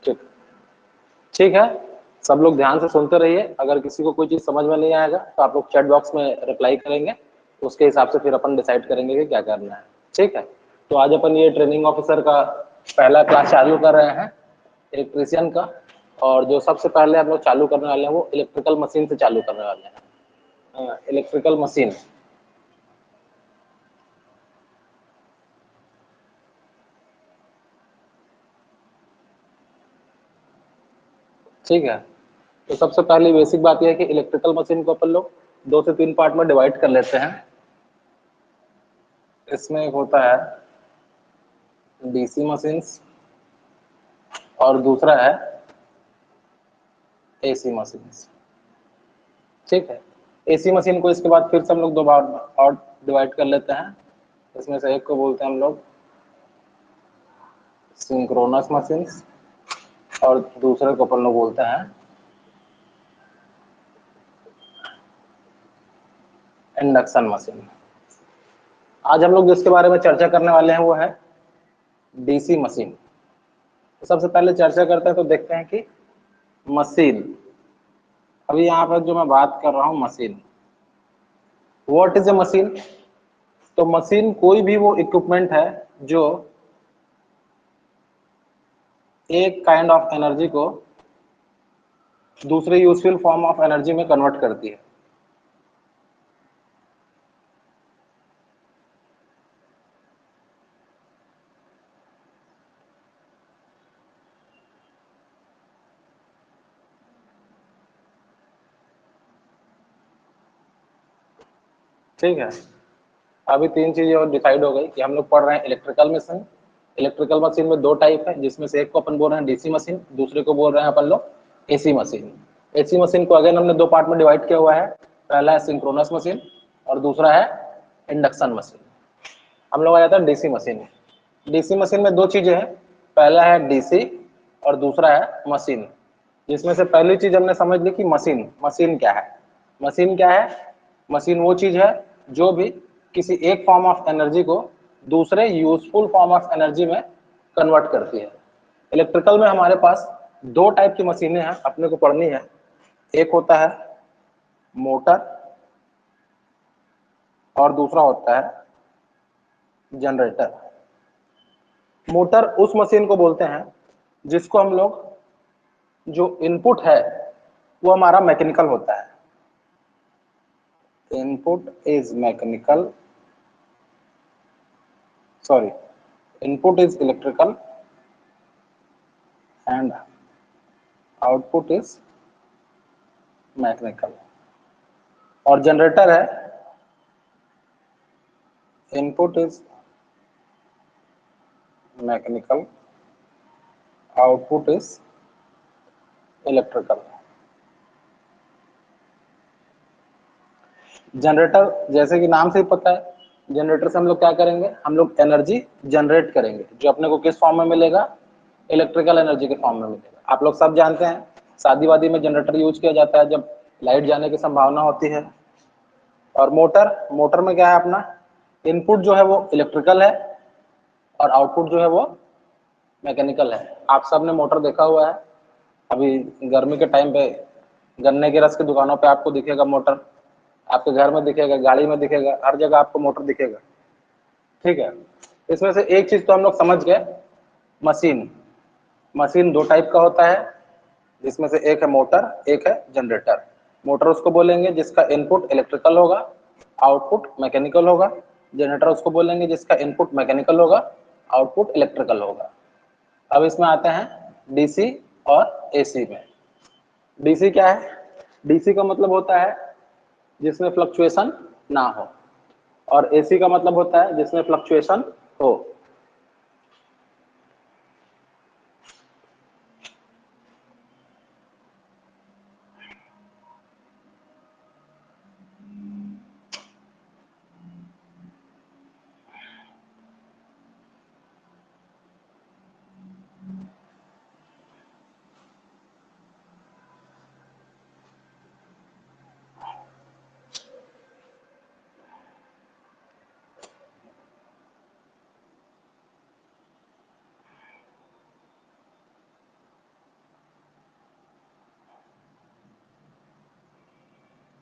ठीक ठीक है, सब लोग ध्यान से सुनते रहिए। अगर किसी को कोई चीज समझ में नहीं आएगा तो आप लोग चैट बॉक्स में रिप्लाई करेंगे, उसके हिसाब से फिर अपन डिसाइड करेंगे कि क्या करना है। ठीक है, तो आज अपन ये ट्रेनिंग ऑफिसर का पहला क्लास चालू कर रहे हैं, इलेक्ट्रीशियन का। और जो सबसे पहले हम लोग चालू करने वाले हैं वो इलेक्ट्रिकल मशीन से चालू करने वाले हैं। इलेक्ट्रिकल मशीन, ठीक है। तो सबसे पहली बेसिक बात यह है कि इलेक्ट्रिकल मशीन को अपन लोग 2 से 3 पार्ट में डिवाइड कर लेते हैं। इसमें एक होता है डीसी मशीन्स और दूसरा है एसी मशीन्स। ठीक है, एसी मशीन को इसके बाद फिर से हम लोग 2 बार और डिवाइड कर लेते हैं। इसमें से एक को बोलते हैं हम लोग सिंक्रोनस मशीन्स और दूसरे को अपन लोग बोलते हैं इंडक्शन मशीन। आज हम लोग जिसके बारे में चर्चा करने वाले हैं वो है डीसी मशीन। तो सबसे पहले चर्चा करते हैं तो देखते हैं कि मशीन, अभी यहाँ पर जो मैं बात कर रहा हूँ machine, what is a machine. तो मशीन कोई भी वो इक्विपमेंट है जो एक काइंड ऑफ एनर्जी को दूसरे यूजफुल फॉर्म ऑफ एनर्जी में कन्वर्ट करती है। ठीक है, अभी 3 चीजें और डिसाइड हो गई कि हम लोग पढ़ रहे हैं इलेक्ट्रिकल मशीन। इलेक्ट्रिकल मशीन में 2 टाइप है, जिसमें से एक को अपन बोल रहे हैं डीसी मशीन, दूसरे को बोल रहे हैं अपन लोग एसी मशीन। एसी मशीन को अगेन हमने 2 पार्ट में डिवाइड किया हुआ है, पहला है सिंक्रोनस मशीन और दूसरा है इंडक्शन मशीन। हम लोग आ जाता है डीसी मशीन। डीसी मशीन में 2 चीजें हैं, पहला है डीसी और दूसरा है मशीन। जिसमें से पहली चीज हमने समझ ली कि मशीन, मशीन क्या है। मशीन क्या है? मशीन वो चीज है जो भी किसी एक फॉर्म ऑफ एनर्जी को दूसरे यूजफुल फॉर्म ऑफ एनर्जी में कन्वर्ट करती है। इलेक्ट्रिकल में हमारे पास 2 टाइप की मशीनें हैं, अपने को पढ़नी है। एक होता है मोटर और दूसरा होता है जनरेटर। मोटर उस मशीन को बोलते हैं जिसको हम लोग, जो इनपुट है वो हमारा मैकेनिकल होता है। Input is mechanical, sorry, input is electrical and output is mechanical. और जनरेटर है input is mechanical, output is electrical. Generator जैसे कि नाम से ही पता है, जनरेटर से हम लोग क्या करेंगे, हम लोग एनर्जी जनरेट करेंगे, जो अपने को किस फॉर्म में मिलेगा, इलेक्ट्रिकल एनर्जी के फॉर्म में मिलेगा। आप लोग सब जानते हैं शादी वादी में जनरेटर यूज किया जाता है जब लाइट जाने की संभावना होती है। और मोटर, मोटर में क्या है, अपना इनपुट जो है वो इलेक्ट्रिकल है और आउटपुट जो है वो मैकेनिकल है। आप सब ने मोटर देखा हुआ है, अभी गर्मी के टाइम पे गन्ने के रस की दुकानों पे आपको दिखेगा मोटर, आपके घर में दिखेगा, गाड़ी में दिखेगा, हर जगह आपको मोटर दिखेगा। ठीक है, इसमें से एक चीज तो हम लोग समझ गए, मशीन। मशीन 2 टाइप का होता है, जिसमें से एक है मोटर, एक है जनरेटर। मोटर उसको बोलेंगे जिसका इनपुट इलेक्ट्रिकल होगा, आउटपुट मैकेनिकल होगा। जनरेटर उसको बोलेंगे जिसका इनपुट मैकेनिकल होगा, आउटपुट इलेक्ट्रिकल होगा। अब इसमें आते हैं डीसी और एसी में। डीसी क्या है? डीसी का मतलब होता है जिसमें फ्लक्चुएशन ना हो, और एसी का मतलब होता है जिसमें फ्लक्चुएशन हो।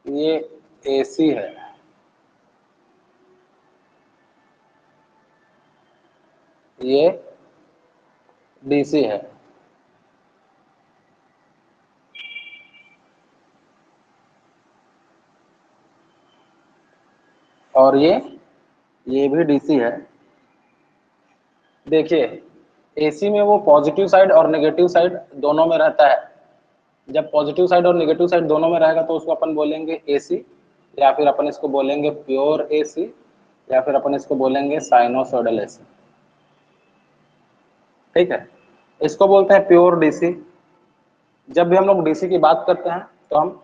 ये एसी है, ये डीसी है। और ये भी डीसी है। देखिए एसी में वो पॉजिटिव साइड और नेगेटिव साइड दोनों में रहता है। जब पॉजिटिव साइड और नेगेटिव साइड दोनों में रहेगा तो उसको अपन बोलेंगे एसी, या फिर अपन इसको बोलेंगे प्योर एसी, या फिर अपन इसको बोलेंगे साइनोसॉइडल एसी। ठीक है, इसको बोलते हैं प्योर डीसी। जब भी हम लोग डीसी की बात करते हैं तो हम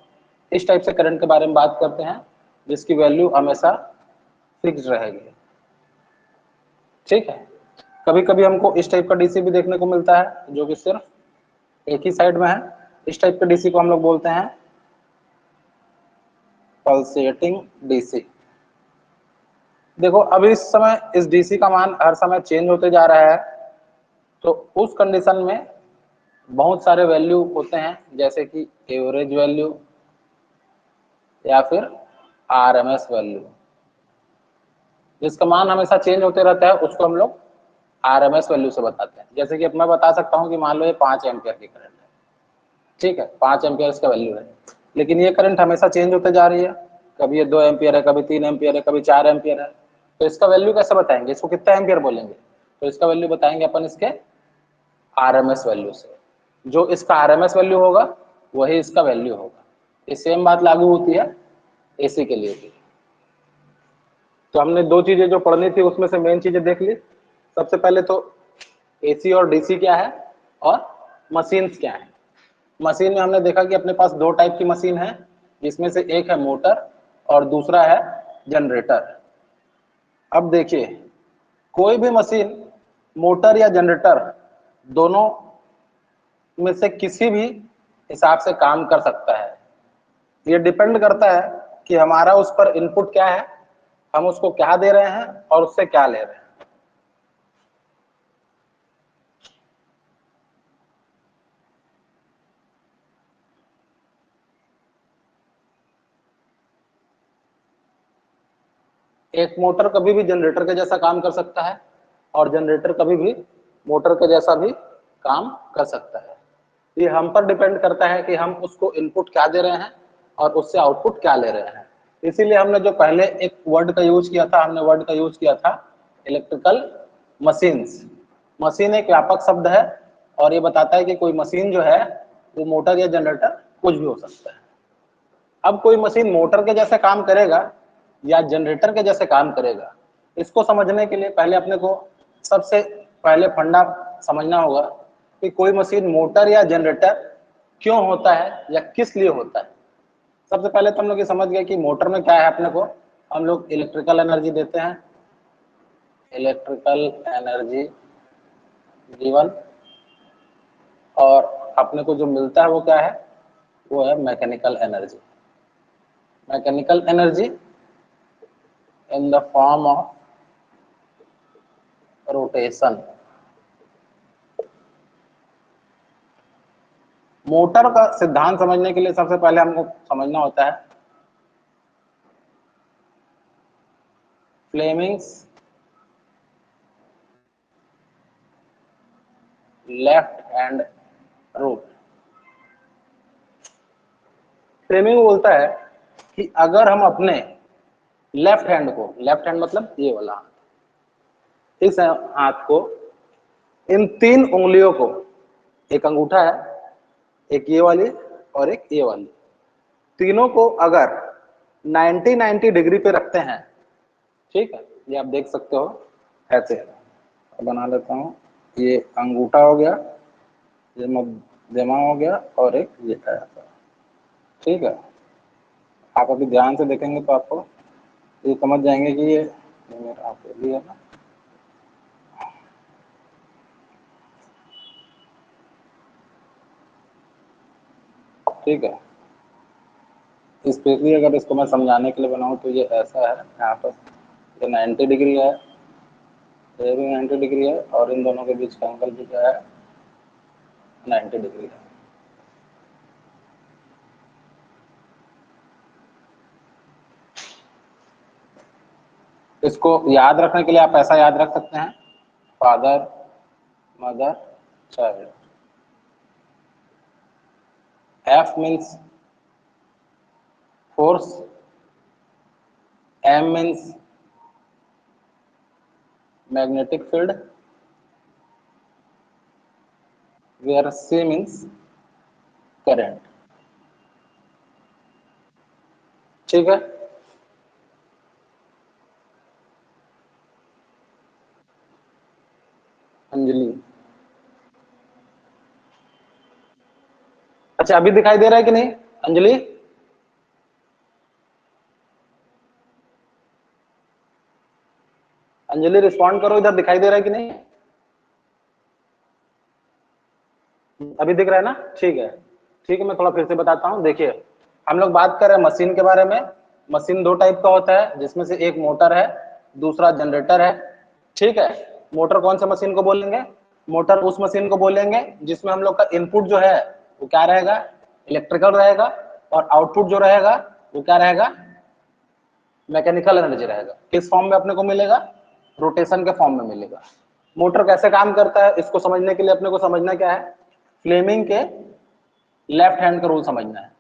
इस टाइप से करंट के बारे में बात करते हैं जिसकी वैल्यू हमेशा फिक्स रहेगी। ठीक है, कभी कभी हमको इस टाइप का डीसी भी देखने को मिलता है जो कि सिर्फ एक ही साइड में है। इस टाइप के डीसी को हम लोग बोलते हैं पल्सेटिंग डीसी। देखो अभी इस समय इस डीसी का मान हर समय चेंज होते जा रहा है, तो उस कंडीशन में बहुत सारे वैल्यू होते हैं जैसे कि एवरेज वैल्यू या फिर आरएमएस वैल्यू। जिसका मान हमेशा चेंज होते रहता है उसको हम लोग आरएमएस वैल्यू से बताते हैं। जैसे कि अब मैं बता सकता हूँ कि मान लो ये 5 एम्पियर की करंट है, ठीक है, 5 एम्पियर इसका वैल्यू है, लेकिन ये करंट हमेशा चेंज होते जा रही है। कभी ये 2 एम्पियर है, कभी 3 एम्पियर है, कभी 4 एम्पियर है। तो इसका वैल्यू कैसे बताएंगे, इसको कितना एम्पियर बोलेंगे? तो इसका वैल्यू बताएंगे अपन इसके आरएमएस वैल्यू से। जो इसका आरएमएस वैल्यू होगा वही इसका वैल्यू होगा। ये सेम बात लागू होती है एसी के लिए भी। तो हमने दो चीजें जो पढ़नी थी उसमें से मेन चीजें देख ली। सबसे पहले तो एसी और डीसी क्या है और मशीन्स क्या है। मशीन में हमने देखा कि अपने पास दो टाइप की मशीन है, जिसमें से एक है मोटर और दूसरा है जनरेटर। अब देखिए कोई भी मशीन मोटर या जनरेटर दोनों में से किसी भी हिसाब से काम कर सकता है। ये डिपेंड करता है कि हमारा उस पर इनपुट क्या है, हम उसको क्या दे रहे हैं और उससे क्या ले रहे हैं। एक मोटर कभी भी जनरेटर के जैसा काम कर सकता है और जनरेटर कभी भी मोटर के जैसा भी काम कर सकता है। ये हम पर डिपेंड करता है कि हम उसको इनपुट क्या दे रहे हैं और उससे आउटपुट क्या ले रहे हैं। इसीलिए हमने जो पहले एक वर्ड का यूज किया था, हमने वर्ड का यूज किया था इलेक्ट्रिकल मशीन्स। मशीन एक व्यापक शब्द है और ये बताता है कि कोई मशीन जो है वो मोटर या जनरेटर कुछ भी हो सकता है। अब कोई मशीन मोटर के जैसे काम करेगा या जनरेटर के जैसे काम करेगा, इसको समझने के लिए पहले अपने को सबसे पहले फंडा समझना होगा कि कोई मशीन मोटर या जनरेटर क्यों होता है या किस लिए होता है। सबसे पहले तो हम लोग ये समझ गए कि मोटर में क्या है, अपने को हम लोग इलेक्ट्रिकल एनर्जी देते हैं, इलेक्ट्रिकल एनर्जी गिवन, और अपने को जो मिलता है वो क्या है, वो है mechanical energy. Mechanical energy in the form of rotation. Motor का सिद्धांत समझने के लिए सबसे पहले हमको समझना होता है Fleming's left hand rule. Fleming बोलता है कि अगर हम अपने लेफ्ट हैंड को, लेफ्ट हैंड मतलब ये वाला हाथ, इस हाथ को, इन तीन उंगलियों को, एक अंगूठा है, एक ये वाली और एक ये वाली, तीनों को अगर 90 डिग्री पे रखते हैं, ठीक है, ये आप देख सकते हो ऐसे बना लेता हूँ। ये अंगूठा हो गया, ये मध्यमा हो गया और एक ये ऐसा, ठीक है। आप अभी ध्यान से देखेंगे तो आपको ये समझ जाएंगे कि ये मेरा हाथ भी है ना, ठीक है। स्पेशली अगर इसको मैं समझाने के लिए बनाऊं तो ये ऐसा है, यहाँ पर ये 90 डिग्री है, ये भी 90 डिग्री है और इन दोनों के बीच का एंगल भी क्या है, 90 डिग्री है। इसको याद रखने के लिए आप ऐसा याद रख सकते हैं, father mother child. F means force, M means magnetic field, where C means current। ठीक है, अंजलि। अच्छा अभी दिखाई दे रहा है कि नहीं अंजलि? अंजलि रिस्पॉन्ड करो, इधर दिखाई दे रहा है कि नहीं? अभी दिख रहा है ना? ठीक है, ठीक है, मैं थोड़ा फिर से बताता हूँ। देखिए हम लोग बात कर रहे हैं मशीन के बारे में। मशीन दो टाइप का होता है, जिसमें से एक मोटर है, दूसरा जनरेटर है। ठीक है, मोटर कौन सा मशीन को बोलेंगे? मोटर उस मशीन को बोलेंगे जिसमें हम लोग का इनपुट जो है वो क्या रहेगा? इलेक्ट्रिकल रहेगा, और आउटपुट जो रहेगा वो क्या रहेगा? मैकेनिकल एनर्जी रहेगा। किस फॉर्म में अपने को मिलेगा? रोटेशन के फॉर्म में मिलेगा। मोटर कैसे काम करता है इसको समझने के लिए अपने को समझना क्या है? फ्लेमिंग के लेफ्ट हैंड का रूल समझना है।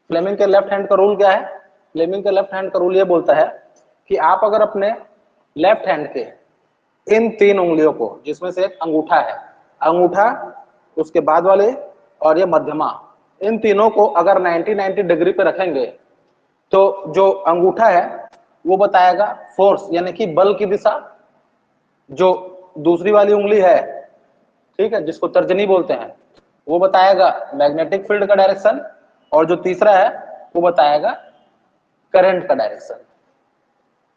फ्लेमिंग के लेफ्ट हैंड का रूल क्या है? फ्लेमिंग के लेफ्ट हैंड का रूल ये बोलता है कि आप अगर अपने लेफ्ट हैंड के इन तीन उंगलियों को, जिसमें से एक अंगूठा है, अंगूठा, उसके बाद वाले और ये मध्यमा, इन तीनों को अगर 90 डिग्री पे रखेंगे तो जो अंगूठा है वो बताएगा फोर्स यानी कि बल की दिशा। जो दूसरी वाली उंगली है, ठीक है, जिसको तर्जनी बोलते हैं, वो बताएगा मैग्नेटिक फील्ड का डायरेक्शन, और जो तीसरा है वो बताएगा करंट का डायरेक्शन।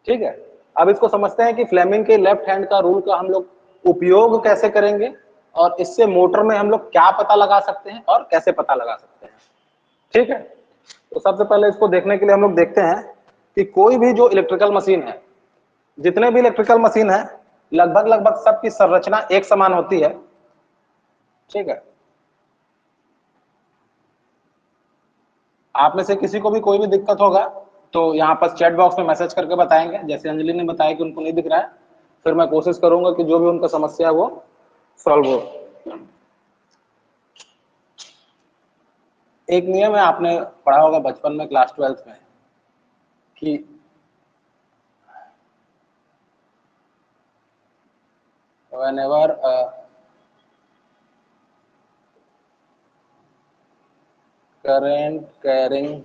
ठीक है, अब इसको समझते हैं कि फ्लेमिंग के लेफ्ट हैंड का रूल का हम लोग उपयोग कैसे करेंगे, और इससे मोटर में हम लोग क्या पता लगा सकते हैं और कैसे पता लगा सकते हैं। ठीक है, तो सबसे पहले इसको देखने के लिए हम लोग देखते हैं कि कोई भी जो इलेक्ट्रिकल मशीन है, जितने भी इलेक्ट्रिकल मशीन है, लगभग लगभग सबकी संरचना एक समान होती है। ठीक है, आप में से किसी को भी कोई भी दिक्कत होगा तो यहाँ पर चैट बॉक्स में मैसेज करके बताएंगे। जैसे अंजलि ने बताया कि उनको नहीं दिख रहा है, फिर मैं कोशिश करूंगा कि जो भी उनका समस्या है वो सॉल्व हो। एक नियम है, आपने पढ़ा होगा बचपन में क्लास 12th में, कि whenever current carrying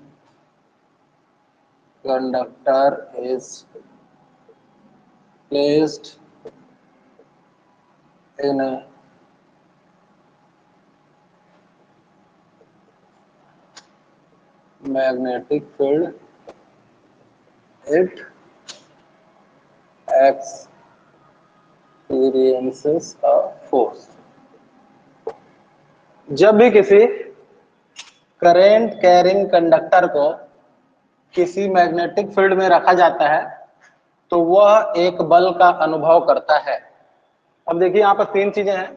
conductor is placed in a magnetic field, it experiences a force। जब भी किसी करंट कैरिंग कंडक्टर को किसी मैग्नेटिक फील्ड में रखा जाता है तो वह एक बल का अनुभव करता है। अब देखिए यहाँ पर तीन चीजें हैं,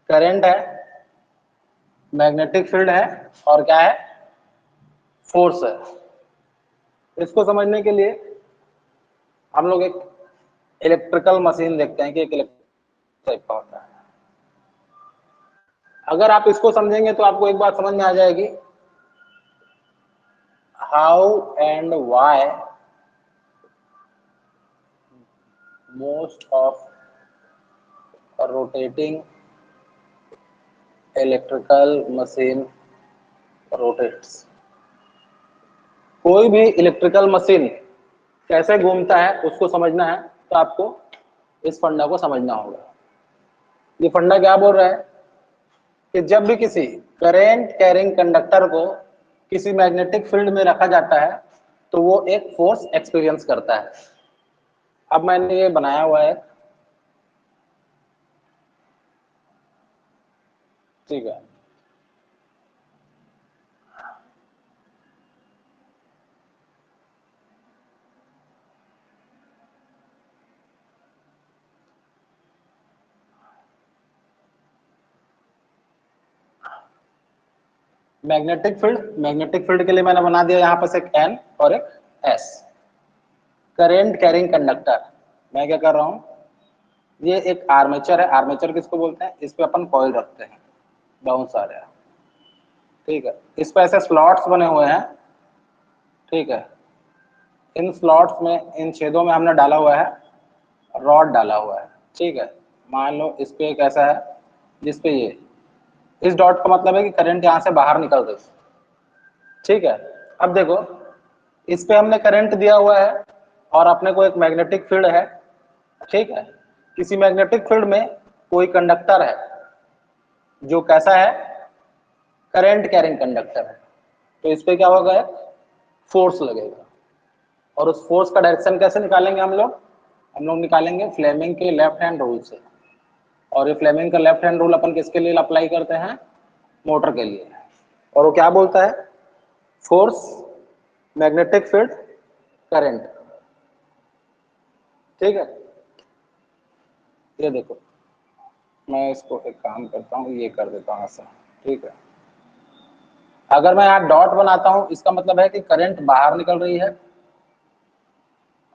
करंट है, मैग्नेटिक फील्ड है, और क्या है? फोर्स है। इसको समझने के लिए हम लोग एक इलेक्ट्रिकल मशीन देखते हैं कि एक इलेक्ट्रिक टाइप का होता है। अगर आप इसको समझेंगे तो आपको एक बात समझ में आ जाएगी, how and why most of rotating electrical machine rotates. कोई भी इलेक्ट्रिकल मशीन कैसे घूमता है उसको समझना है तो आपको इस फंडा को समझना होगा। ये फंडा क्या बोल रहा है कि जब भी किसी करेंट कैरिंग कंडक्टर को किसी मैग्नेटिक फील्ड में रखा जाता है तो वो एक फोर्स एक्सपीरियंस करता है। अब मैंने ये बनाया हुआ है, ठीक है, मैग्नेटिक फील्ड के लिए मैंने बना दिया यहाँ पर एक एन और एक एस। Current carrying conductor. मैं क्या कर रहा हूं, ये एक आर्मेचर है। आर्मेचर किसको बोलते हैं, इस पे अपन कॉइल रखते हैं बहुत सारे, ठीक है। इस पे ऐसे स्लॉट्स बने हुए हैं, ठीक है। इन स्लॉट्स में, इन छेदों में हमने डाला हुआ है रॉड डाला हुआ है, ठीक है। मान लो इस पे एक ऐसा है जिसपे ये, इस डॉट का मतलब है कि करंट यहां से बाहर निकल रही, ठीक है। अब देखो, इस पे हमने करंट दिया हुआ है और अपने को एक मैग्नेटिक फील्ड है, ठीक है। किसी मैग्नेटिक फील्ड में कोई कंडक्टर है जो कैसा है, करंट कैरिंग कंडक्टर है, तो इस पे क्या होगा, फोर्स लगेगा। और उस फोर्स का डायरेक्शन कैसे निकालेंगे हम लोग निकालेंगे फ्लेमिंग के लेफ्ट हैंड रूल से। और ये फ्लेमिंग का लेफ्ट हैंड रूल अपन किसके लिए अप्लाई करते हैं, मोटर के लिए। और वो क्या बोलता है, फोर्स, मैग्नेटिक फील्ड, करंट, ठीक है। ये देखो, मैं इसको एक काम करता हूँ, ये कर देता हूँ ऐसा, ठीक है। अगर मैं यहाँ डॉट बनाता हूँ, इसका मतलब है कि करंट बाहर निकल रही है,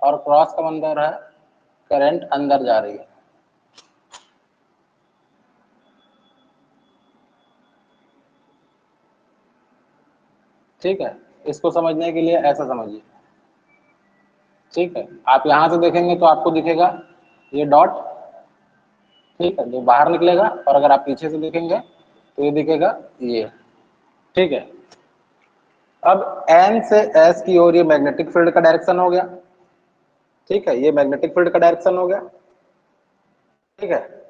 और क्रॉस का मतलब है करंट अंदर जा रही है। ठीक है, इसको समझने के लिए ऐसा समझिए, ठीक है। आप यहां से देखेंगे तो आपको दिखेगा ये डॉट, ठीक है, जो बाहर निकलेगा। और अगर आप पीछे से देखेंगे तो ये दिखेगा ये, ठीक है। अब एन से एस की ओर ये मैग्नेटिक फील्ड का डायरेक्शन हो गया, ठीक है। ये मैग्नेटिक फील्ड का डायरेक्शन हो गया, ठीक है।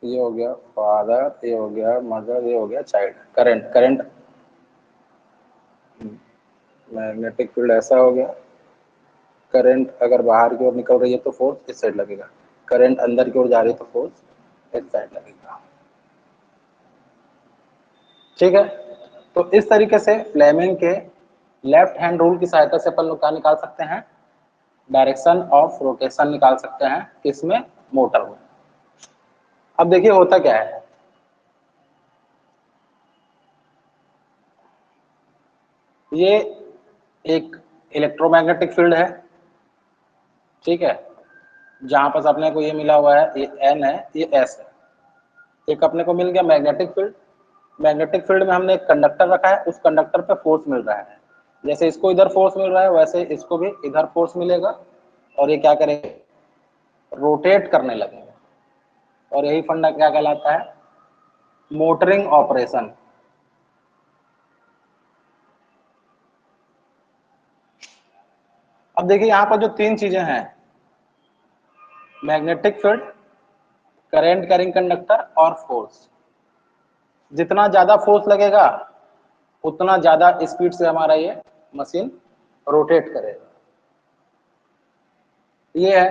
ये हो गया फादर, ये हो गया मदर, ये हो गया child. Current, current, magnetic field ऐसा हो गया। करंट अगर बाहर की ओर निकल रही है तो फोर्स इस साइड लगेगा, करंट अंदर की ओर जा रही है तो फोर्स इस साइड लगेगा, ठीक है। तो इस तरीके से फ्लेमिंग के लेफ्ट हैंड रूल की सहायता से अपन लोग क्या निकाल सकते हैं, डायरेक्शन ऑफ रोटेशन निकाल सकते हैं, किसमें, मोटर में। अब देखिए होता क्या है, ये एक इलेक्ट्रोमैग्नेटिक फील्ड है, ठीक है। जहां पर अपने को ये मिला हुआ है, ये एन है, ये एस है। एक अपने को मिल गया मैग्नेटिक फील्ड। मैग्नेटिक फील्ड में हमने एक कंडक्टर रखा है, उस कंडक्टर पे फोर्स मिल रहा है। जैसे इसको इधर फोर्स मिल रहा है, वैसे इसको भी इधर फोर्स मिलेगा, और ये क्या करेगा, रोटेट करने लगेगा। और यही फंडा क्या कहलाता है, मोटरिंग ऑपरेशन। अब देखिए यहां पर जो तीन चीजें हैं, magnetic field, current carrying conductor और फोर्स। जितना ज्यादा फोर्स लगेगा उतना ज्यादा स्पीड से हमारा ये मशीन रोटेट करेगा। ये है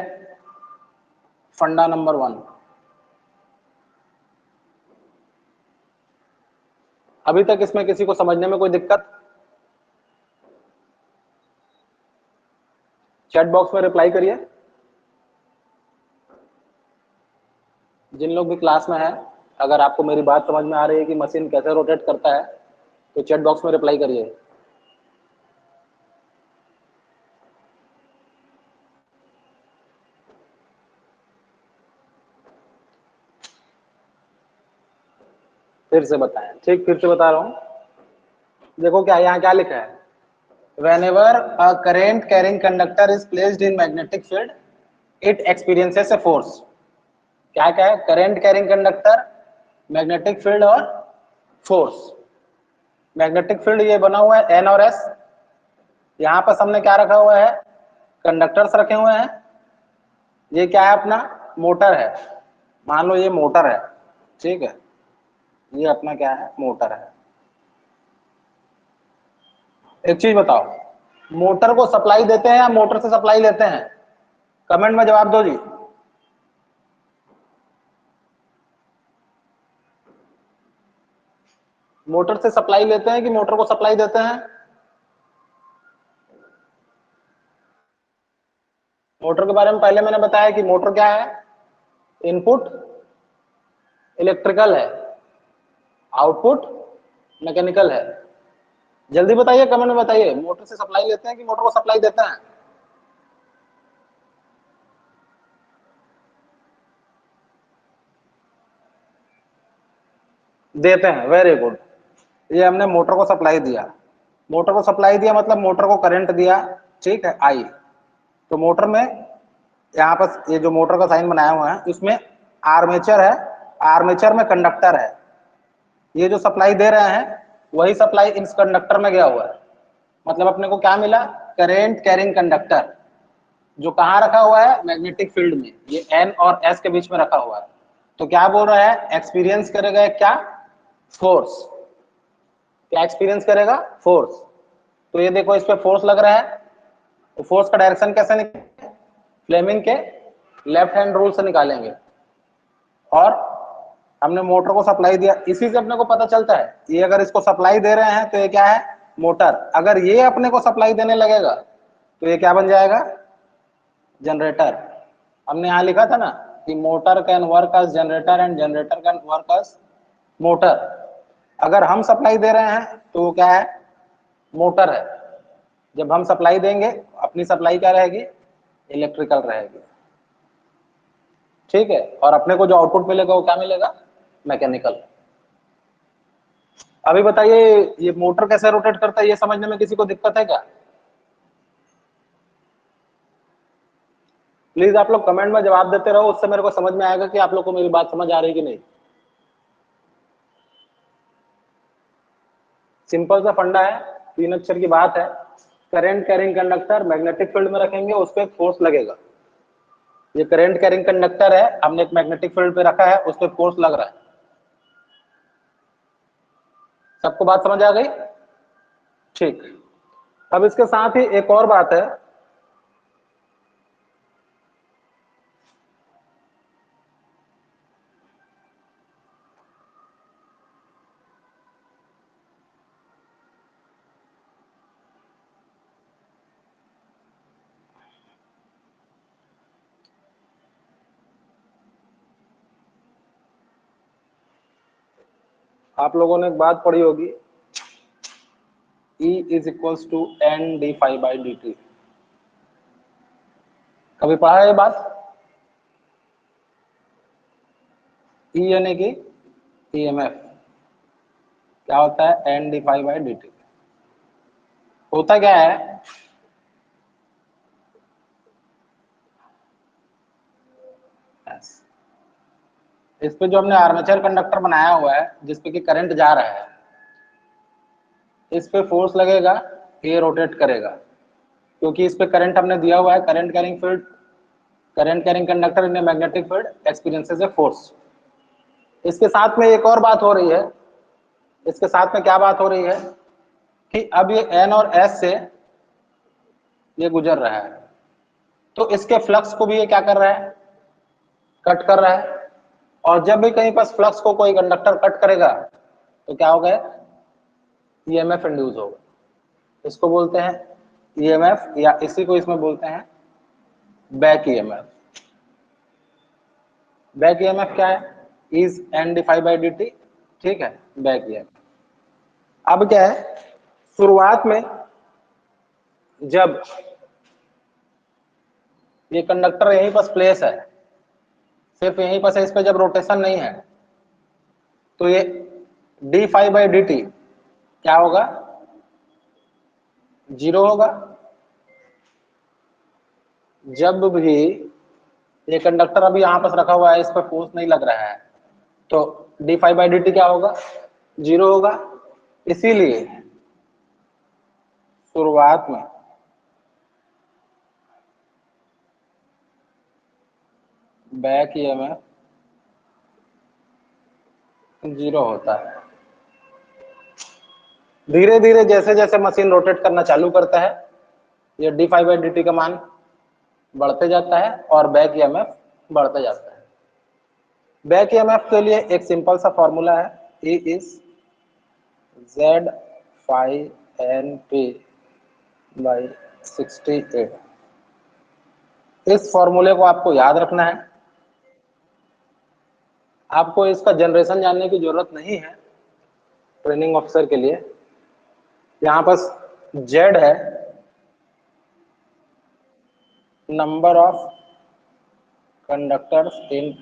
फंडा नंबर 1। अभी तक इसमें किसी को समझने में कोई दिक्कत? चैट बॉक्स में रिप्लाई करिए। जिन लोग भी क्लास में है, अगर आपको मेरी बात समझ में आ रही है कि मशीन कैसे रोटेट करता है, तो चैट बॉक्स में रिप्लाई करिए। फिर से बताएं, ठीक, फिर से बता रहा हूं। देखो क्या यहाँ क्या लिखा है, whenever a current carrying conductor is placed in magnetic field it experiences a force। क्या क्या है, current carrying conductor, magnetic field और फोर्स। मैग्नेटिक फील्ड ये बना हुआ है एन और एस। यहाँ पर हमने क्या रखा हुआ है, कंडक्टर्स रखे हुए हैं। ये क्या है, अपना मोटर है। मान लो ये मोटर है, ठीक है, ये अपना क्या है, मोटर है। एक चीज बताओ, मोटर को सप्लाई देते हैं या मोटर से सप्लाई लेते हैं? कमेंट में जवाब दो जी। मोटर से सप्लाई लेते हैं कि मोटर को सप्लाई देते हैं? मोटर के बारे में पहले मैंने बताया कि मोटर क्या है, इनपुट इलेक्ट्रिकल है, आउटपुट मैकेनिकल है। जल्दी बताइए, कमेंट में बताइए, मोटर से सप्लाई लेते हैं कि मोटर को सप्लाई देते हैं? देते हैं, वेरी गुड। ये हमने मोटर को सप्लाई दिया, मोटर को सप्लाई दिया मतलब मोटर को करंट दिया, ठीक है, आई। तो मोटर में यहाँ पर ये जो मोटर का साइन बनाया हुआ है इसमें आर्मेचर है, आर्मेचर में कंडक्टर है। ये जो सप्लाई दे रहे हैं वही सप्लाई इस कंडक्टर में गया हुआ है, मतलब अपने को क्या मिला, करेंट कैरिंग कंडक्टर, जो कहाँ रखा हुआ है, मैग्नेटिक फील्ड में, ये एन और एस के बीच में रखा हुआ है। तो क्या बोल रहा है, एक्सपीरियंस करेगा क्या, फोर्स। क्या एक्सपीरियंस करेगा, फोर्स। तो ये देखो इस पे फोर्स लग रहा है, तो फोर्स का डायरेक्शन कैसे निकालेंगे, फ्लेमिंग के लेफ्ट हैंड रूल से निकालेंगे। और हमने मोटर को सप्लाई दिया, इसी से अपने को पता चलता है, ये अगर इसको सप्लाई दे रहे हैं तो ये क्या है, मोटर। अगर ये अपने को सप्लाई देने लगेगा तो ये क्या बन जाएगा, जनरेटर। हमने यहाँ लिखा था ना कि motor can work as generator and generator can work as motor. अगर हम सप्लाई दे रहे हैं तो वो क्या है, मोटर है। जब हम सप्लाई देंगे अपनी सप्लाई क्या रहेगी, इलेक्ट्रिकल रहेगी, ठीक है। और अपने को जो आउटपुट मिलेगा वो क्या मिलेगा, मैकेनिकल। अभी बताइए ये मोटर कैसे रोटेट करता है, ये समझने में किसी को दिक्कत है क्या? प्लीज आप लोग कमेंट में जवाब देते रहो, उससे मेरे को समझ में आएगा कि आप लोग को मेरी बात समझ आ रही कि नहीं। सिंपल सा फंडा है, 3 अक्षर की बात है। Current carrying conductor magnetic field में रखेंगे, उस पर फोर्स लगेगा। ये करंट कैरिंग कंडक्टर है, हमने एक मैग्नेटिक फील्ड पे रखा है, उस पर फोर्स लग रहा है। सबको बात समझ आ गई, ठीक। अब इसके साथ ही एक और बात है, आप लोगों ने एक बात पढ़ी होगी, E is equals to N D phi by D T. कभी पढ़ा है ये बात? E यानी कि ईएमएफ क्या होता है, N D phi by D T. होता क्या है, इस पे जो हमने आर्मेचर कंडक्टर बनाया हुआ है जिसपे कि करंट जा रहा है, इस पे फोर्स लगेगा, ये रोटेट करेगा, क्योंकि इस पे करंट हमने दिया हुआ है, current carrying field, current carrying conductor in magnetic field experiences a force. इसके साथ में एक और बात हो रही है, इसके साथ में क्या बात हो रही है कि अब ये एन और एस से ये गुजर रहा है, तो इसके फ्लक्स को भी ये क्या कर रहा है, कट कर रहा है। और जब भी कहीं पर फ्लक्स को कोई कंडक्टर कट करेगा तो क्या होगा, ईएमएफ इंड्यूस होगा। इसको बोलते हैं ईएमएफ, या इसी को इसमें बोलते हैं बैक ईएमएफ। बैक ईएमएफ क्या है, is N D phi by D T, ठीक है, बैक ईएमएफ। अब क्या है, शुरुआत में जब ये कंडक्टर यहीं पर प्लेस है, सिर्फ यहीं पर, इस पे जब रोटेशन नहीं है, तो ये D phi by D T क्या होगा, 0 होगा। जब भी ये कंडक्टर अभी यहां पर रखा हुआ है, इस पर फोर्स नहीं लग रहा है, तो D phi by D T क्या होगा, 0 होगा। इसीलिए शुरुआत में बैक ईएमएफ 0 होता है। धीरे धीरे जैसे जैसे मशीन रोटेट करना चालू करता है, ये D phi by D T का मान बढ़ते जाता है और बैक ईएमएफ बढ़ते जाता है। बैक ईएमएफ के लिए एक सिंपल सा फॉर्मूला है, E is Z phi N P by 68। इस फॉर्मूले को आपको याद रखना है, आपको इसका जनरेशन जानने की जरूरत नहीं है ट्रेनिंग ऑफिसर के लिए, यहाँ पर Z है number of conductors in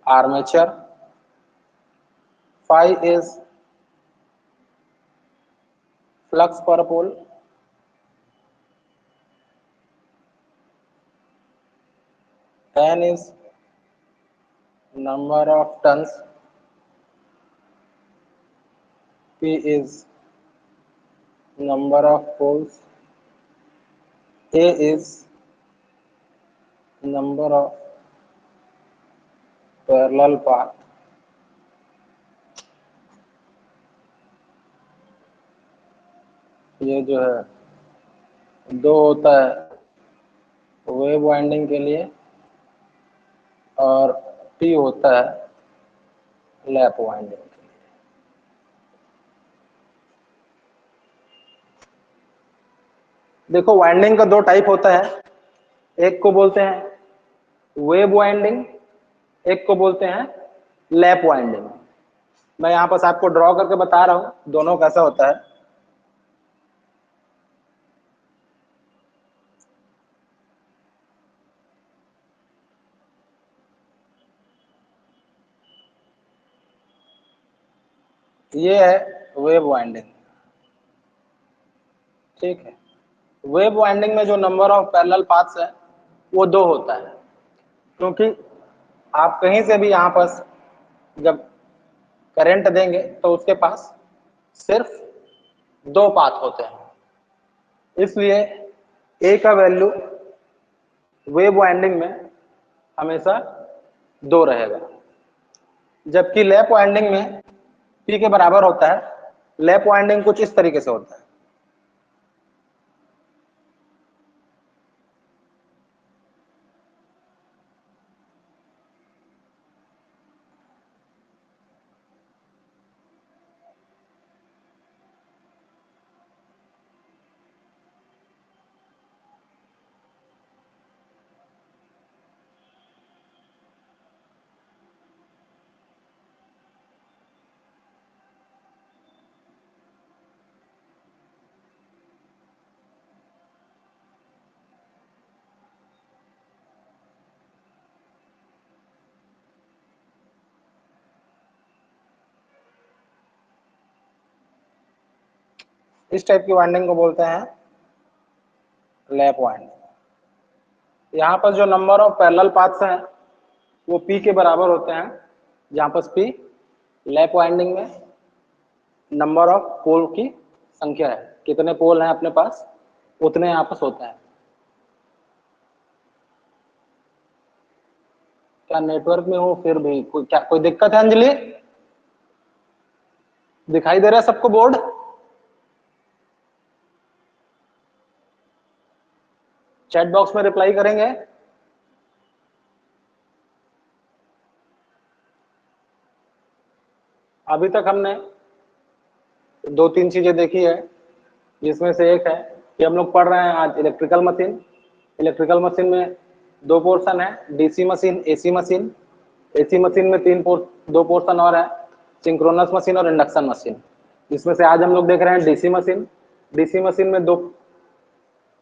armature, phi is flux per pole, n is number of turns, p is number of poles, a is number of parallel path, ये जो है 2 होता है वेव वाइंडिंग के लिए और T होता है लैप वाइंडिंग के लिए। देखो वाइंडिंग का 2 टाइप होता है, एक को बोलते हैं वेव वाइंडिंग, एक को बोलते हैं लैप वाइंडिंग। मैं यहाँ पर आपको ड्रॉ करके बता रहा हूं दोनों कैसा होता है। ये है वेव वाइंडिंग, ठीक है। वेव वाइंडिंग में जो नंबर ऑफ पैरेलल पाथ्स है वो 2 होता है, क्योंकि आप कहीं से भी यहाँ पर जब करंट देंगे तो उसके पास सिर्फ 2 पाथ होते हैं, इसलिए ए का वैल्यू वेव वाइंडिंग में हमेशा 2 रहेगा, जबकि लैप वाइंडिंग में पी के बराबर होता है। लैप वाइंडिंग कुछ इस तरीके से होता है। इस टाइप की वाइंडिंग को बोलते हैं लैप वाइंडिंग। यहाँ पर जो नंबर ऑफ पैरेलल पाथ्स हैं वो पी के बराबर होते हैं, जहाँ पर पी लैप वाइंडिंग में नंबर ऑफ पोल की संख्या है, कितने पोल हैं अपने पास उतने यहाँ पर होता है। क्या नेटवर्क में हो फिर भी कोई दिक्कत है? अंजलि दिखाई दे रहा है सबको बोर्ड? चैट बॉक्स में रिप्लाई करेंगे। अभी तक हमने 2-3 चीजें देखी है, जिसमें से एक है कि हम लोग पढ़ रहे हैं आज इलेक्ट्रिकल मशीन। इलेक्ट्रिकल मशीन में 2 पोर्शन है, DC machine, AC machine. AC machine में 2 पोर्शन और है, सिंक्रोनस मशीन और इंडक्शन मशीन। जिसमें से आज हम लोग देख रहे हैं डीसी मशीन। डीसी मशीन में 2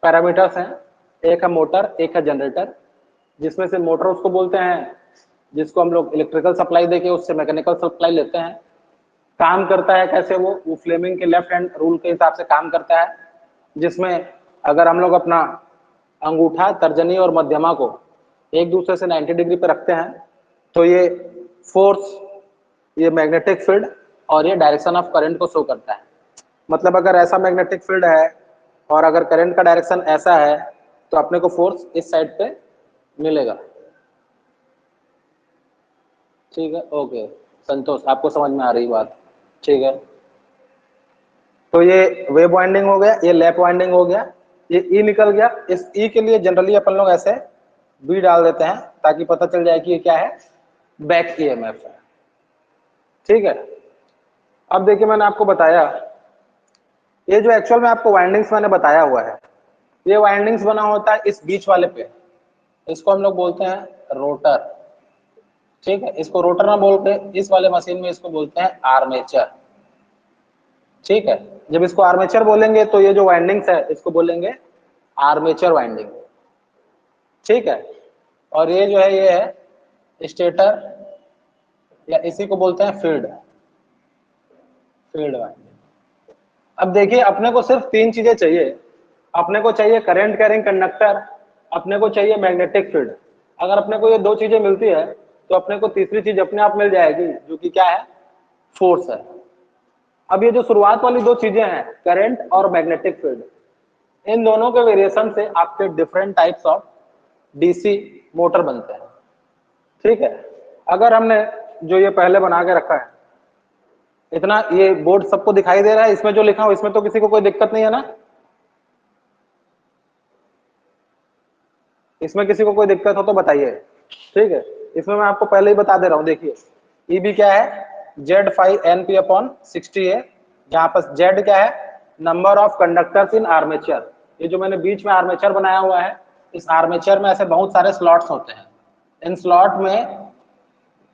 पैरामीटर्स हैं, एक है मोटर, एक है जनरेटर। जिसमें से मोटर उसको बोलते हैं जिसको हम लोग इलेक्ट्रिकल सप्लाई देके उससे मैकेनिकल सप्लाई लेते हैं। काम करता है कैसे? वो फ्लेमिंग के लेफ्ट हैंड रूल के हिसाब से काम करता है, जिसमें अगर हम लोग अपना अंगूठा, तर्जनी और मध्यमा को एक दूसरे से 90 डिग्री पे रखते हैं तो ये फोर्स, ये मैग्नेटिक फील्ड और ये डायरेक्शन ऑफ करंट को शो करता है। मतलब अगर ऐसा मैग्नेटिक फील्ड है और अगर करंट का डायरेक्शन ऐसा है तो अपने को फोर्स इस साइड पे मिलेगा। ठीक है, ओके संतोष, आपको समझ में आ रही बात? ठीक है, तो ये वेव वाइंडिंग हो गया, ये लैप वाइंडिंग हो गया। ये ई निकल गया। इस ई के लिए जनरली अपन लोग ऐसे बी डाल देते हैं ताकि पता चल जाए कि ये क्या है, बैक ईएमएफ है। ठीक है, अब देखिए मैंने आपको बताया ये जो एक्चुअल में आपको वाइंडिंग्स मैंने बताया हुआ है, ये वाइंडिंग्स बना होता है इस बीच वाले पे, इसको हम लोग बोलते हैं रोटर। ठीक है, इसको रोटर ना बोल के इस वाले मशीन में इसको बोलते हैं आर्मेचर। ठीक है। जब इसको आर्मेचर बोलेंगे तो ये जो वाइंडिंग्स है इसको बोलेंगे आर्मेचर वाइंडिंग, ठीक है। और ये जो है ये है स्टेटर, या इसी को बोलते हैं फील्ड, फील्ड वाइंडिंग। अब देखिए अपने को सिर्फ तीन चीजें चाहिए, अपने को चाहिए करंट कैरिंग कंडक्टर, अपने को चाहिए मैग्नेटिक फील्ड। अगर अपने को ये दो चीजें मिलती है तो अपने को तीसरी चीज अपने आप मिल जाएगी, जो कि क्या है, फोर्स है। अब ये जो शुरुआत वाली दो चीजें हैं करंट और मैग्नेटिक फील्ड, इन दोनों के वेरिएशन से आपके different types of DC motor बनते हैं, ठीक है। अगर हमने जो ये पहले बना के रखा है, इतना ये बोर्ड सबको दिखाई दे रहा है, इसमें जो लिखा हो इसमें तो किसी को कोई दिक्कत नहीं है ना, इसमें किसी को कोई दिक्कत हो तो बताइए, ठीक है। इसमें मैं आपको पहले ही बता दे रहा हूं, देखिए ईबी क्या है, Z5 NP/60 है, जहां पर Z क्या है, number of conductors in armature. ये जो मैंने बीच में आर्मेचर बनाया हुआ है, इस आर्मेचर में ऐसे बहुत सारे स्लॉट्स होते हैं, इन स्लॉट में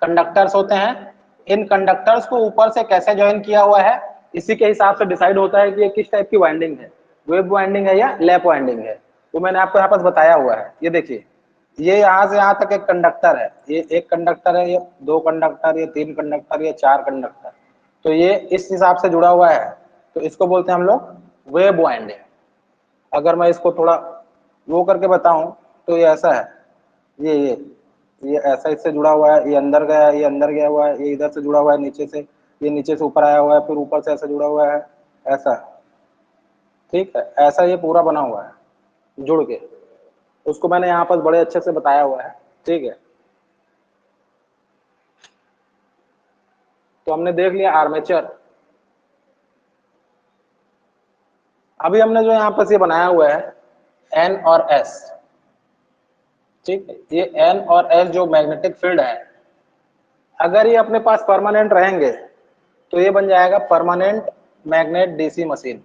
कंडक्टर्स होते हैं। इन कंडक्टर्स को ऊपर से कैसे ज्वाइन किया हुआ है, इसी के हिसाब से डिसाइड होता है कि ये किस टाइप की वाइंडिंग है, वेव वाइंडिंग है या लैप वाइंडिंग है। वो मैंने आपको यहाँ पास बताया हुआ है। ये देखिए, ये यहाँ से यहाँ तक एक कंडक्टर है, ये एक कंडक्टर है, ये दो कंडक्टर, ये तीन कंडक्टर, ये चार कंडक्टर, तो ये इस हिसाब से जुड़ा हुआ है, तो इसको बोलते हैं हम लोग वेव वाइंडिंग। अगर मैं इसको थोड़ा वो करके बताऊं तो ये ऐसा है, ये ऐसा इससे जुड़ा हुआ है, ये अंदर गया है, ये अंदर गया हुआ है, ये इधर से जुड़ा हुआ है नीचे से, ये नीचे से ऊपर आया हुआ है, फिर ऊपर से ऐसा जुड़ा हुआ है, ऐसा, ठीक है। ऐसा ये पूरा बना हुआ है जुड़ के, उसको मैंने यहाँ पर बड़े अच्छे से बताया हुआ है, ठीक है। तो हमने देख लिया आर्मेचर। अभी हमने जो यहाँ पर ये बनाया हुआ है एन और एस, ठीक है। ये एन और एस जो मैग्नेटिक फील्ड है, अगर ये अपने पास परमानेंट रहेंगे तो ये बन जाएगा परमानेंट मैग्नेट डीसी मशीन।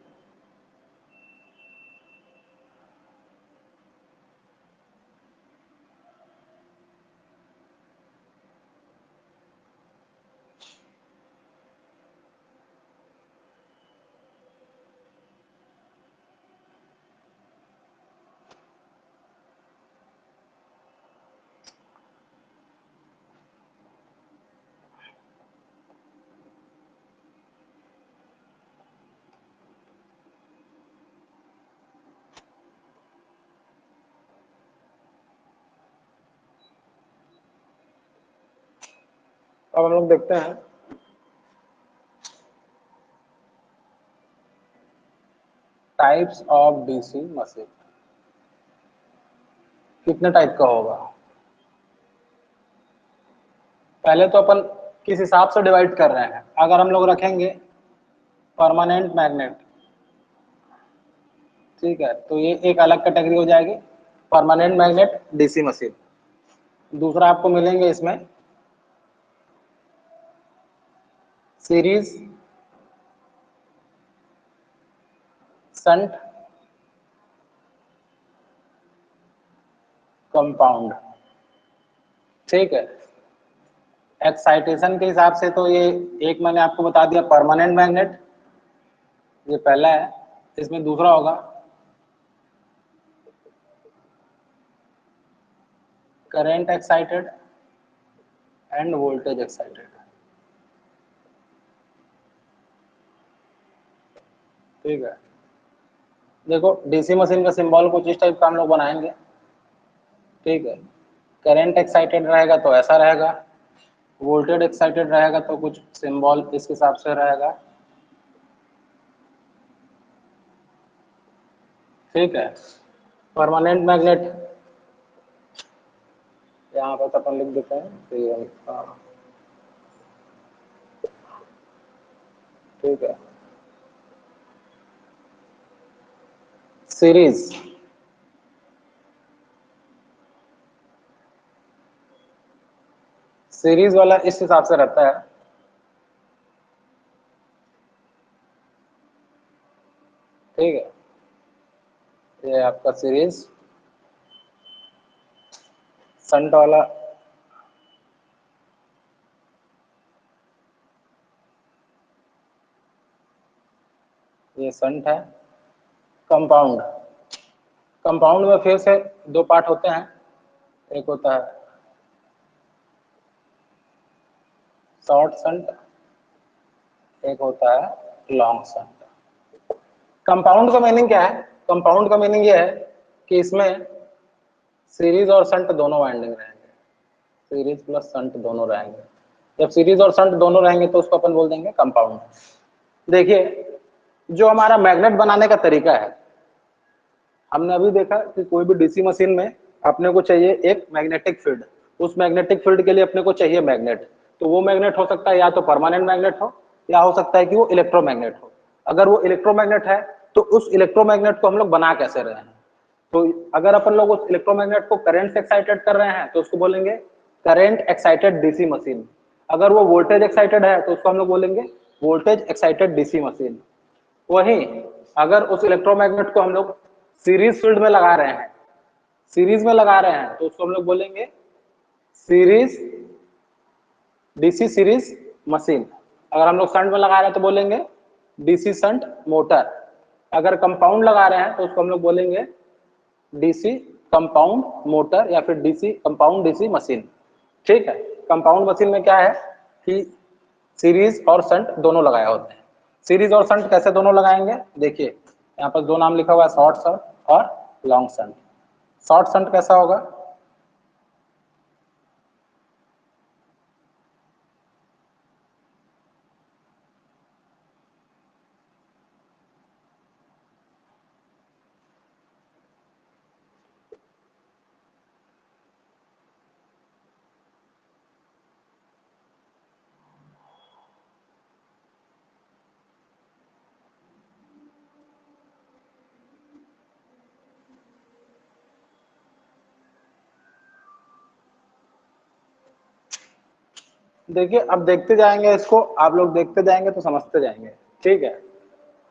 अब हम लोग देखते हैं टाइप्स ऑफ डीसी मशीन कितने टाइप का होगा। पहले तो अपन किस हिसाब से डिवाइड कर रहे हैं, अगर हम लोग रखेंगे परमानेंट मैग्नेट, ठीक है, तो ये एक अलग कैटेगरी हो जाएगी, परमानेंट मैग्नेट डीसी मशीन। दूसरा आपको मिलेंगे इसमें सीरीज संट कंपाउंड, ठीक है। एक्साइटेशन के हिसाब से तो ये एक मैंने आपको बता दिया परमानेंट मैग्नेट, ये पहला है। इसमें दूसरा होगा current excited end voltage excited, ठीक है। देखो डीसी मशीन का सिंबल कुछ इस टाइप का हम लोग बनाएंगे, ठीक है। करंट एक्साइटेड रहेगा तो ऐसा रहेगा, वोल्टेज एक्साइटेड रहेगा तो कुछ सिंबल इस हिसाब से रहेगा, ठीक है। परमानेंट मैग्नेट यहाँ पर अपन लिख देते हैं, ठीक है। सीरीज सीरीज वाला इस हिसाब से रहता है, ठीक है। ये आपका सीरीज संट वाला ये शंट है। कंपाउंड, कंपाउंड में फिर से दो पार्ट होते हैं, एक होता है शॉर्ट शंट, एक होता है लॉन्ग शंट। कंपाउंड का मीनिंग क्या है? कंपाउंड का मीनिंग ये है कि इसमें सीरीज और शंट दोनों वाइंडिंग रहेंगे, सीरीज प्लस शंट दोनों रहेंगे। जब सीरीज और शंट दोनों रहेंगे तो उसको अपन बोल देंगे कंपाउंड। देखिए, जो हमारा मैग्नेट बनाने का तरीका है, हमने अभी देखा कि कोई भी डीसी मशीन में अपने को चाहिए एक मैग्नेटिक फील्ड, उस मैग्नेटिक फील्ड के लिए अपने को चाहिए मैग्नेट। तो वो मैग्नेट हो सकता है या तो परमानेंट मैग्नेट हो, या हो सकता है कि वो इलेक्ट्रोमैग्नेट हो। अगर वो इलेक्ट्रोमैग्नेट है तो उस इलेक्ट्रोमैग्नेट को हम लोग बना कैसे रहे हैं? तो अगर अपन लोग उस इलेक्ट्रोमैग्नेट को करंट से एक्साइटेड कर रहे हैं तो उसको बोलेंगे करंट एक्साइटेड डीसी मशीन। अगर वो वोल्टेज एक्साइटेड है तो उसको हम लोग बोलेंगे वोल्टेज एक्साइटेड डीसी मशीन। वहीं अगर उस इलेक्ट्रोमैग्नेट को हम लोग सीरीज फील्ड में लगा रहे हैं, सीरीज में लगा रहे हैं, तो उसको हम लोग बोलेंगे सीरीज डीसी सीरीज मशीन। अगर हम लोग शंट में लगा रहे हैं तो बोलेंगे डीसी शंट मोटर। अगर कंपाउंड लगा रहे हैं तो उसको हम लोग बोलेंगे डीसी कंपाउंड मोटर या फिर डीसी कंपाउंड डीसी मशीन। ठीक है। कंपाउंड मशीन में क्या है कि सीरीज और शंट दोनों लगाए होते हैं। सीरीज और शंट कैसे दोनों लगाएंगे? देखिए, यहाँ पर दो नाम लिखा हुआ है, शॉर्ट शंट और लॉन्ग शंट। शॉर्ट शंट कैसा होगा? देखिए, अब देखते जाएंगे इसको, आप लोग देखते जाएंगे तो समझते जाएंगे। ठीक है।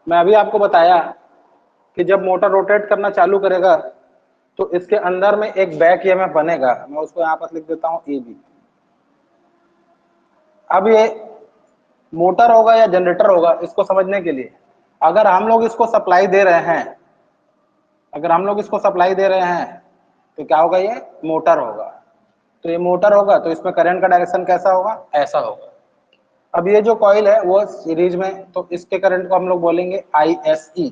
मैं अभी आपको बताया कि जब मोटर रोटेट करना चालू करेगा तो इसके अंदर में एक बैक ईएमएफ बनेगा। मैं उसको यहाँ पर लिख देता हूँ EB। अब ये मोटर होगा या जनरेटर होगा, इसको समझने के लिए अगर हम लोग इसको सप्लाई दे रहे हैं, अगर हम लोग इसको सप्लाई दे रहे हैं तो क्या होगा? ये मोटर होगा। तो ये मोटर होगा तो इसमें करंट का डायरेक्शन कैसा होगा? ऐसा होगा। अब ये जो कॉइल है वो सीरीज में, तो इसके करंट को हम लोग बोलेंगे ISE,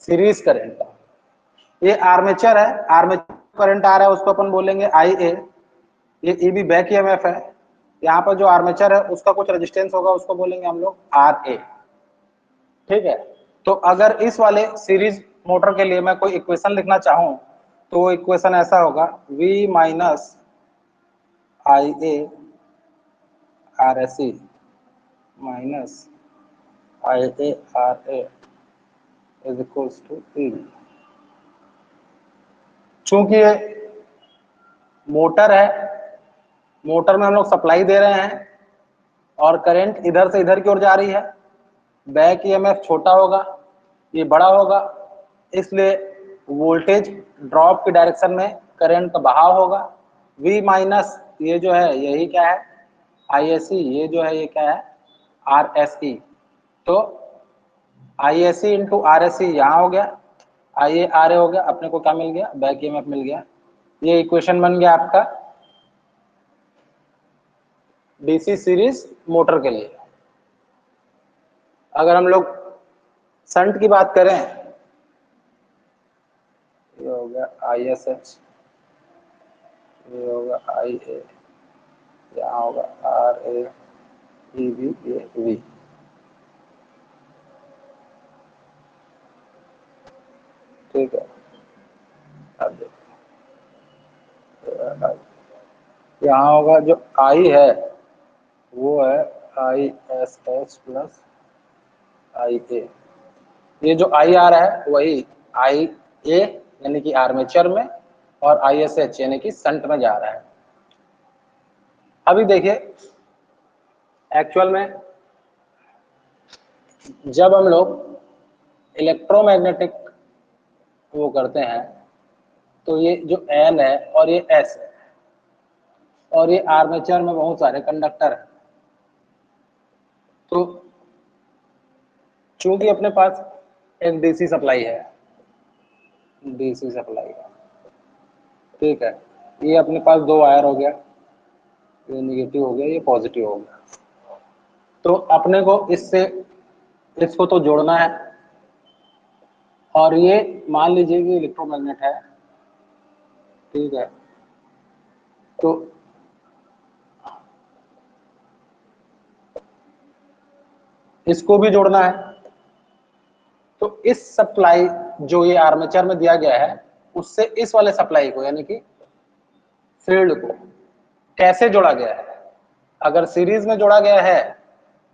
सीरीज करंट। ये आर्मेचर है, आर्मेचर करंट आ रहा है उसको अपन बोलेंगे IA। ये EB बैक ईएमएफ है। यहाँ पर जो आर्मेचर है उसका कुछ रेजिस्टेंस होगा, उसको बोलेंगे हम लोग RA। ठीक है। तो अगर इस वाले सीरीज मोटर के लिए मैं कोई इक्वेशन लिखना चाहूं तो वो इक्वेशन ऐसा होगा, V minus IA RSE minus IA RA is equals to E। चूंकि ये मोटर है, मोटर में हम लोग सप्लाई दे रहे हैं और करंट इधर से इधर की ओर जा रही है, बैक ईएमएफ छोटा होगा, ये बड़ा होगा, इसलिए वोल्टेज ड्रॉप की डायरेक्शन में करंट का बहाव होगा। V माइनस ये जो है यही क्या है? ISE। ये जो है ये क्या है? RSE। तो ISE इंटू RSE यहाँ हो गया, IA RA हो गया, अपने को क्या मिल गया? बैक ईएमएफ मिल गया। ये इक्वेशन बन गया आपका डीसी सीरीज मोटर के लिए। अगर हम लोग शंट की बात करें, ये हो गया ISH, ये होगा IA, यहाँ होगा RA EB ये V। ठीक है। अब देखो, यहाँ होगा जो I है वो है ISH प्लस IA। ये जो I आ रहा है वही IA यानी कि आर्मेचर में और ISH यानी कि शंट में जा रहा है। अभी देखिए, एक्चुअल में जब हम लोग इलेक्ट्रोमैग्नेटिक वो करते हैं तो ये जो N है और ये S है और ये आर्मेचर में बहुत सारे कंडक्टर हैं, तो चूंकि अपने पास एक डीसी सप्लाई है, डीसी सप्लाई है, ठीक है। ये अपने पास दो वायर हो गया, ये निगेटिव हो गया, ये पॉजिटिव हो गया। तो अपने को इससे इसको तो जोड़ना है, और ये मान लीजिए कि इलेक्ट्रोमैग्नेट है, ठीक है। तो इसको भी जोड़ना है। तो इस सप्लाई जो ये आर्मेचर में दिया गया है, उससे इस वाले सप्लाई को यानी कि फील्ड को कैसे जोड़ा गया है। अगर सीरीज में जोड़ा गया है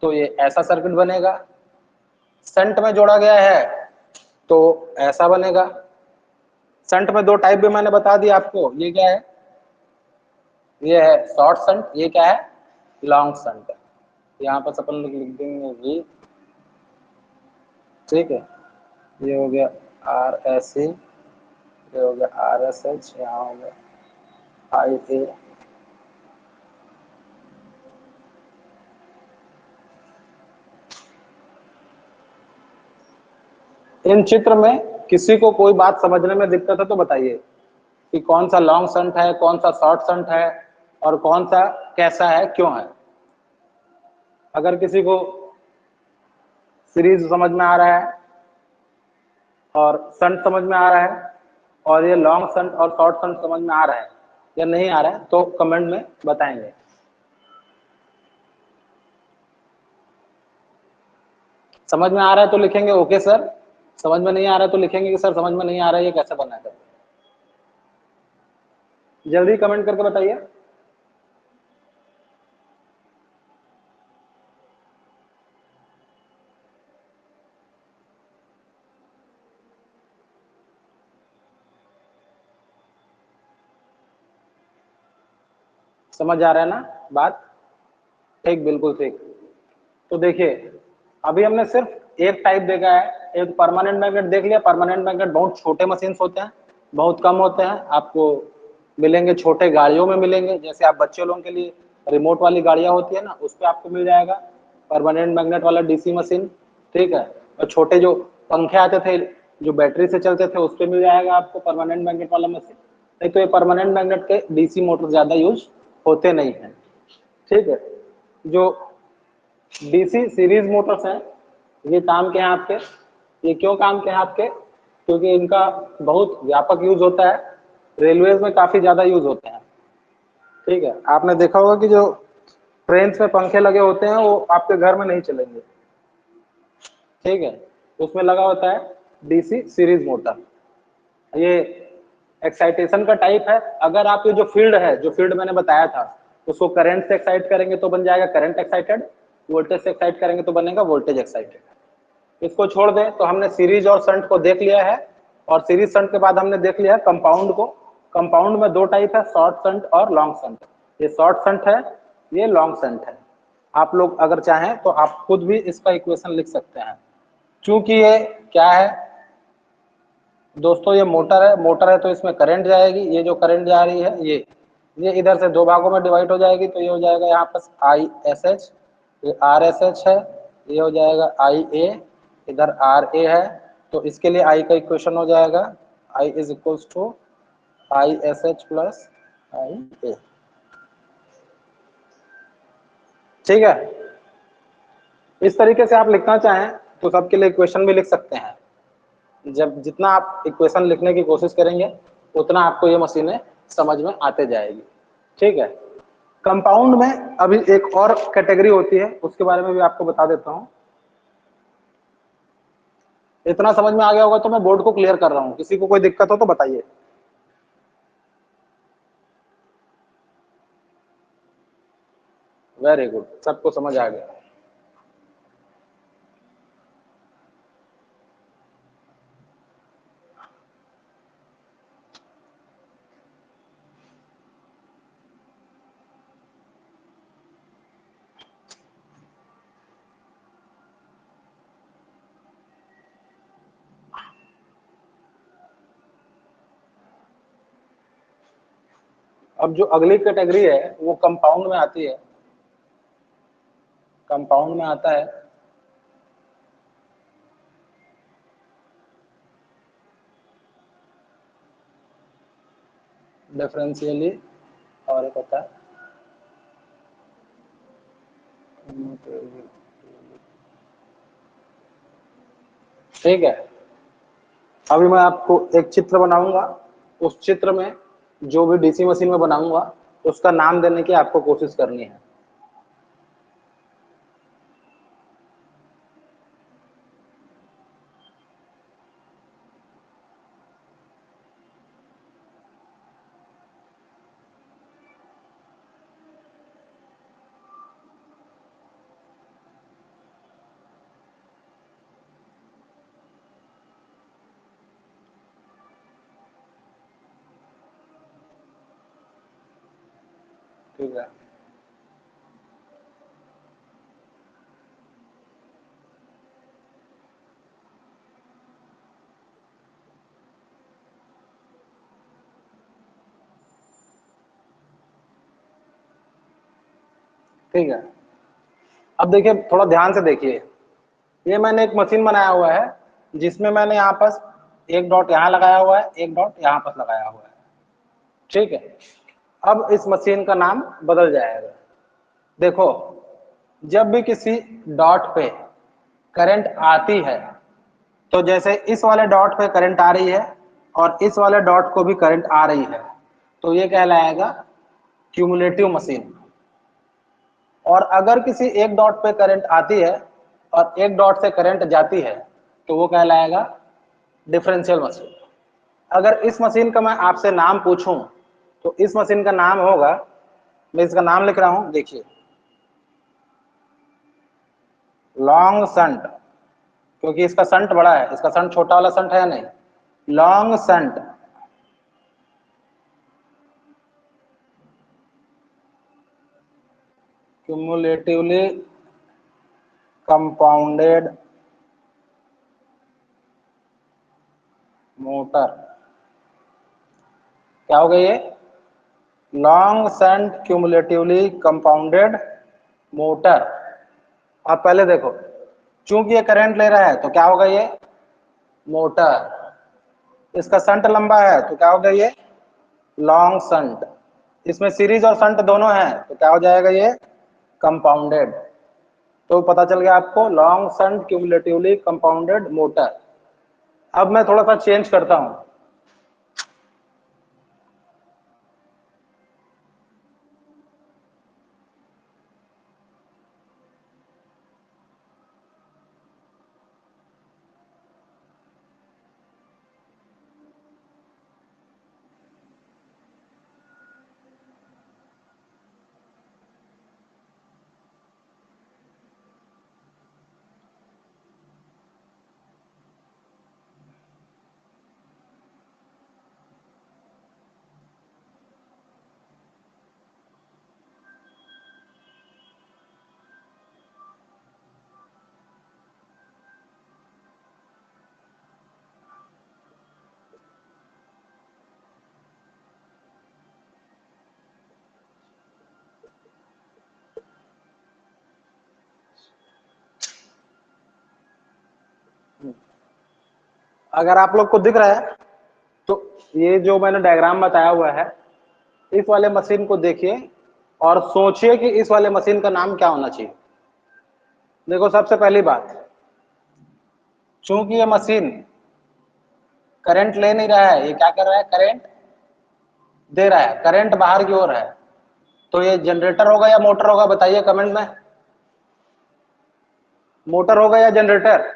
तो ये ऐसा सर्किट बनेगा, शंट में जोड़ा गया है तो ऐसा बनेगा। शंट में दो टाइप भी मैंने बता दिया आपको, ये क्या है, ये है शॉर्ट शंट, ये क्या है, लॉन्ग शंट। यहाँ पर अपन लोग लिख देंगे V, ठीक है। ये हो गया RSC, ये हो गया RSH, यहाँ हो गया IA। इन चित्र में किसी को कोई बात समझने में दिक्कत है तो बताइए कि कौन सा लॉन्ग शंट है, कौन सा शॉर्ट शंट है, और कौन सा कैसा है, क्यों है। अगर किसी को सीरीज समझ में आ रहा है और शंट समझ में आ रहा है, और ये लॉन्ग शंट और शॉर्ट शंट समझ में आ रहा है या नहीं आ रहा है, तो कमेंट में बताएंगे। समझ में आ रहा है तो लिखेंगे ओके सर, समझ में नहीं आ रहा है तो लिखेंगे कि सर समझ में नहीं आ रहा है, ये कैसे बना है। जल्दी कमेंट करके बताइए। समझ आ रहा है ना बात, ठीक, बिल्कुल ठीक। तो देखिए अभी हमने सिर्फ एक टाइप देखा है, एक परमानेंट मैग्नेट देख लिया। परमानेंट मैग्नेट बहुत छोटे मशीन्स होते हैं, बहुत कम होते हैं, आपको मिलेंगे छोटे गाड़ियों में मिलेंगे। जैसे आप बच्चे लोगों के लिए रिमोट वाली गाड़ियां होती है ना, उस पर आपको मिल जाएगा परमानेंट मैग्नेट वाला डीसी मशीन, ठीक है। और छोटे जो पंखे आते थे जो बैटरी से चलते थे, उस पर मिल जाएगा आपको परमानेंट मैग्नेट वाला मशीन। नहीं तो ये परमानेंट मैग्नेट के डीसी मोटर ज्यादा यूज होते नहीं है, ठीक है। जो डीसी सीरीज मोटर्स हैं, ये काम के हैं आपके। ये क्यों काम के हैं आपके, क्योंकि इनका बहुत व्यापक यूज होता है, रेलवेज में काफी ज्यादा यूज होते हैं, ठीक है। आपने देखा होगा कि जो ट्रेन में पंखे लगे होते हैं वो आपके घर में नहीं चलेंगे, ठीक है। उसमें लगा होता है डीसी सीरीज मोटर। ये एक्साइटेशन का टाइप है। अगर आप ये जो फील्ड है, जो फील्ड मैंने बताया था, उसको करंट से एक्साइट करेंगे तो बन जाएगा करंट एक्साइटेड, वोल्टेज से एक्साइट करेंगे तो बनेगा वोल्टेज एक्साइटेड। इसको छोड़ दें तो हमने सीरीज और शंट को देख लिया है, और सीरीज शंट के बाद हमने देख लिया है कंपाउंड को। कंपाउंड में दो टाइप है, शॉर्ट शंट और लॉन्ग शंट। ये शॉर्ट शंट है, ये लॉन्ग शंट है। आप लोग अगर चाहें तो आप खुद भी इसका इक्वेशन लिख सकते हैं। चूंकि ये क्या है दोस्तों, ये मोटर है तो इसमें करंट जाएगी। ये जो करंट जा रही है ये इधर से दो भागों में डिवाइड हो जाएगी, तो ये हो जाएगा यहाँ पर ISH, ये RSH है, ये हो जाएगा IA, इधर RA है। तो इसके लिए I का इक्वेशन हो जाएगा I is equals to ISH plus IA, ठीक है। इस तरीके से आप लिखना चाहें तो सबके लिए इक्वेशन भी लिख सकते हैं। जब जितना आप इक्वेशन लिखने की कोशिश करेंगे उतना आपको ये मशीनें समझ में आते जाएगी, ठीक है। कंपाउंड में अभी एक और कैटेगरी होती है, उसके बारे में भी आपको बता देता हूं। इतना समझ में आ गया होगा तो मैं बोर्ड को क्लियर कर रहा हूं, किसी को कोई दिक्कत हो तो बताइए। वेरी गुड, सबको समझ आ गया। अब जो अगली कैटेगरी है वो कंपाउंड में आती है। कंपाउंड में आता है डिफरेंशियली, और एक होता है ठीक है। अभी मैं आपको एक चित्र बनाऊंगा, उस चित्र में जो भी डीसी मशीन में बनाऊंगा उसका नाम देने की आपको कोशिश करनी है। ठीक है, ठीक है। अब देखिए, थोड़ा ध्यान से देखिए, ये मैंने एक मशीन बनाया हुआ है जिसमें मैंने यहाँ पर एक डॉट यहाँ लगाया हुआ है, एक डॉट यहाँ पर लगाया हुआ है, ठीक है। अब इस मशीन का नाम बदल जाएगा। देखो, जब भी किसी डॉट पे करंट आती है, तो जैसे इस वाले डॉट पे करंट आ रही है और इस वाले डॉट को भी करंट आ रही है, तो ये कहलाएगा क्यूमुलेटिव मशीन। और अगर किसी एक डॉट पे करंट आती है और एक डॉट से करंट जाती है, तो वो कहलाएगा डिफरेंशियल मशीन। अगर इस मशीन का मैं आपसे नाम पूछूं, तो इस मशीन का नाम होगा, मैं इसका नाम लिख रहा हूं, देखिए, लॉन्ग संट, क्योंकि इसका संट बड़ा है, इसका संट छोटा वाला संट है नहीं, long shunt cumulatively compounded motor. क्या हो गया ये? Long shunt cumulatively compounded motor. अब पहले देखो, चूंकि ये करंट ले रहा है तो क्या होगा ये? मोटर। इसका संट लंबा है तो क्या होगा ये? Long shunt. इसमें सीरीज और संट दोनों हैं तो क्या हो जाएगा ये? कंपाउंडेड। तो पता चल गया आपको, long shunt cumulatively compounded motor. अब मैं थोड़ा सा चेंज करता हूं। अगर आप लोग को दिख रहा है तो ये जो मैंने डायग्राम बताया हुआ है, इस वाले मशीन को देखिए और सोचिए कि इस वाले मशीन का नाम क्या होना चाहिए। देखो, सबसे पहली बात, चूंकि ये मशीन करंट ले नहीं रहा है, ये क्या कर रहा है? करंट दे रहा है, करंट बाहर की ओर है, तो ये जनरेटर होगा या मोटर होगा? बताइए कमेंट में, मोटर होगा या जनरेटर?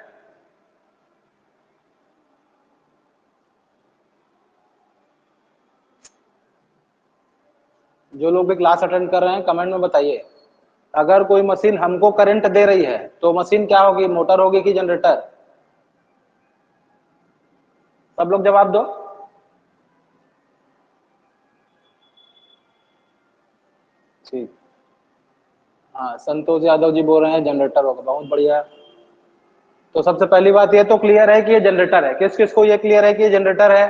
जो लोग भी क्लास अटेंड कर रहे हैं कमेंट में बताइए। अगर कोई मशीन हमको करंट दे रही है तो मशीन क्या होगी? मोटर होगी कि जनरेटर? सब लोग जवाब दो। ठीक, हाँ, संतोष यादव जी बोल रहे हैं जनरेटर होगा, बहुत बढ़िया। तो सबसे पहली बात ये तो क्लियर है कि ये जनरेटर है। किस किस को ये क्लियर है कि ये जनरेटर है?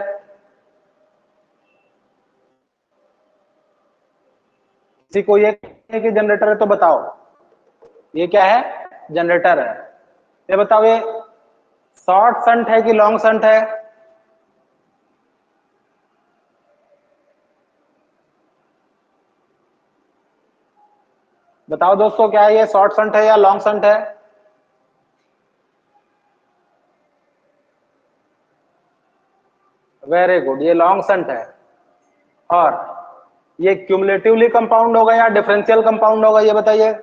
किसी को ये है कि जनरेटर है तो बताओ, ये क्या है? जनरेटर है। ये बताओ, ये शॉर्ट संट है कि लॉन्ग संट है? बताओ दोस्तों, क्या है ये, शॉर्ट शंट है या लॉन्ग शंट है? वेरी गुड, ये लॉन्ग शंट है। और ये क्यूमुलेटिवली कंपाउंड होगा या डिफरेंशियल कंपाउंड होगा, ये बताइए।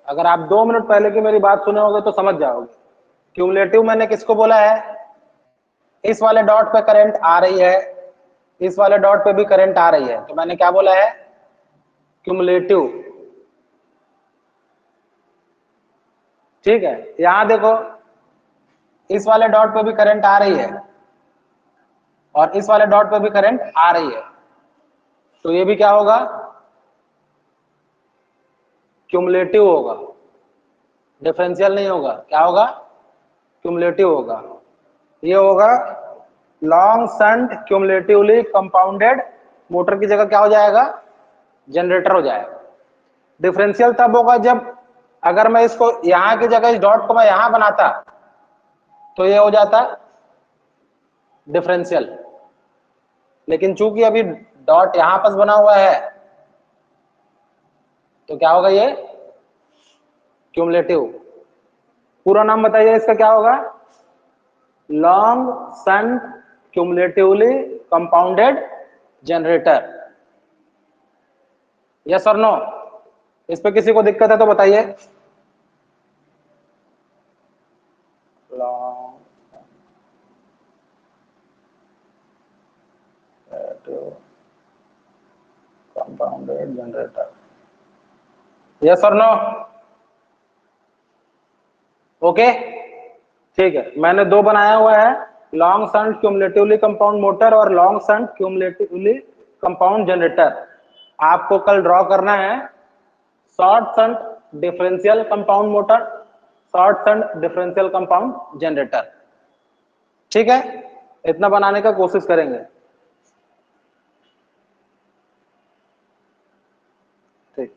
अगर आप 2 मिनट पहले की मेरी बात सुने होगे तो समझ जाओगे। क्यूमुलेटिव मैंने किसको बोला है? इस वाले डॉट पे करंट आ रही है, इस वाले डॉट पे भी करंट आ रही है, तो मैंने क्या बोला है? क्यूमुलेटिव। ठीक है, यहां देखो, इस वाले डॉट पे भी करंट आ रही है और इस वाले डॉट पे भी करंट आ रही है, तो ये भी क्या होगा? क्यूमुलेटिव होगा, डिफरेंशियल नहीं होगा। क्या होगा? क्यूमुलेटिव होगा। ये होगा long shunt cumulatively compounded motor की जगह क्या हो जाएगा? जनरेटर हो जाएगा। डिफरेंशियल तब होगा जब, अगर मैं इसको यहां की जगह इस डॉट को मैं यहां बनाता तो ये हो जाता डिफरेंशियल, लेकिन चूंकि अभी डॉट यहां पास बना हुआ है तो क्या होगा? ये क्यूमुलेटिव। पूरा नाम बताइए इसका, क्या होगा? Long shunt cumulatively compounded generator. Yes और नो? इस पे किसी को दिक्कत है तो बताइए। कंपाउंडेड जनरेटर, यस और नो? ओके, ठीक है। मैंने दो बनाया हुआ है, long shunt cumulatively compound motor और long shunt cumulatively compound generator. आपको कल ड्रॉ करना है short shunt differential compound motor, short shunt differential compound generator. ठीक है, इतना बनाने का कोशिश करेंगे। ठीक,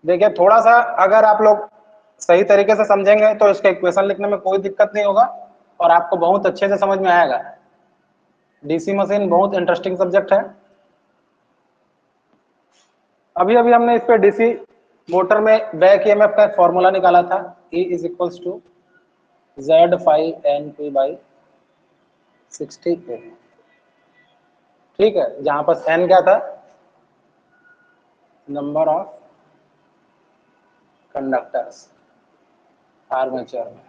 देखिए थोड़ा सा अगर आप लोग सही तरीके से समझेंगे तो इसका इक्वेशन लिखने में कोई दिक्कत नहीं होगा और आपको बहुत अच्छे से समझ में आएगा। डीसी मशीन बहुत इंटरेस्टिंग सब्जेक्ट है। अभी अभी हमने इस पे डीसी मोटर में बैक ईएमएफ का एक फॉर्मूला निकाला था, E is equals to Z∅N⁴/60A। ठीक है, जहां पर N क्या था? नंबर ऑफ कंडक्टर्स आर्मेचर में।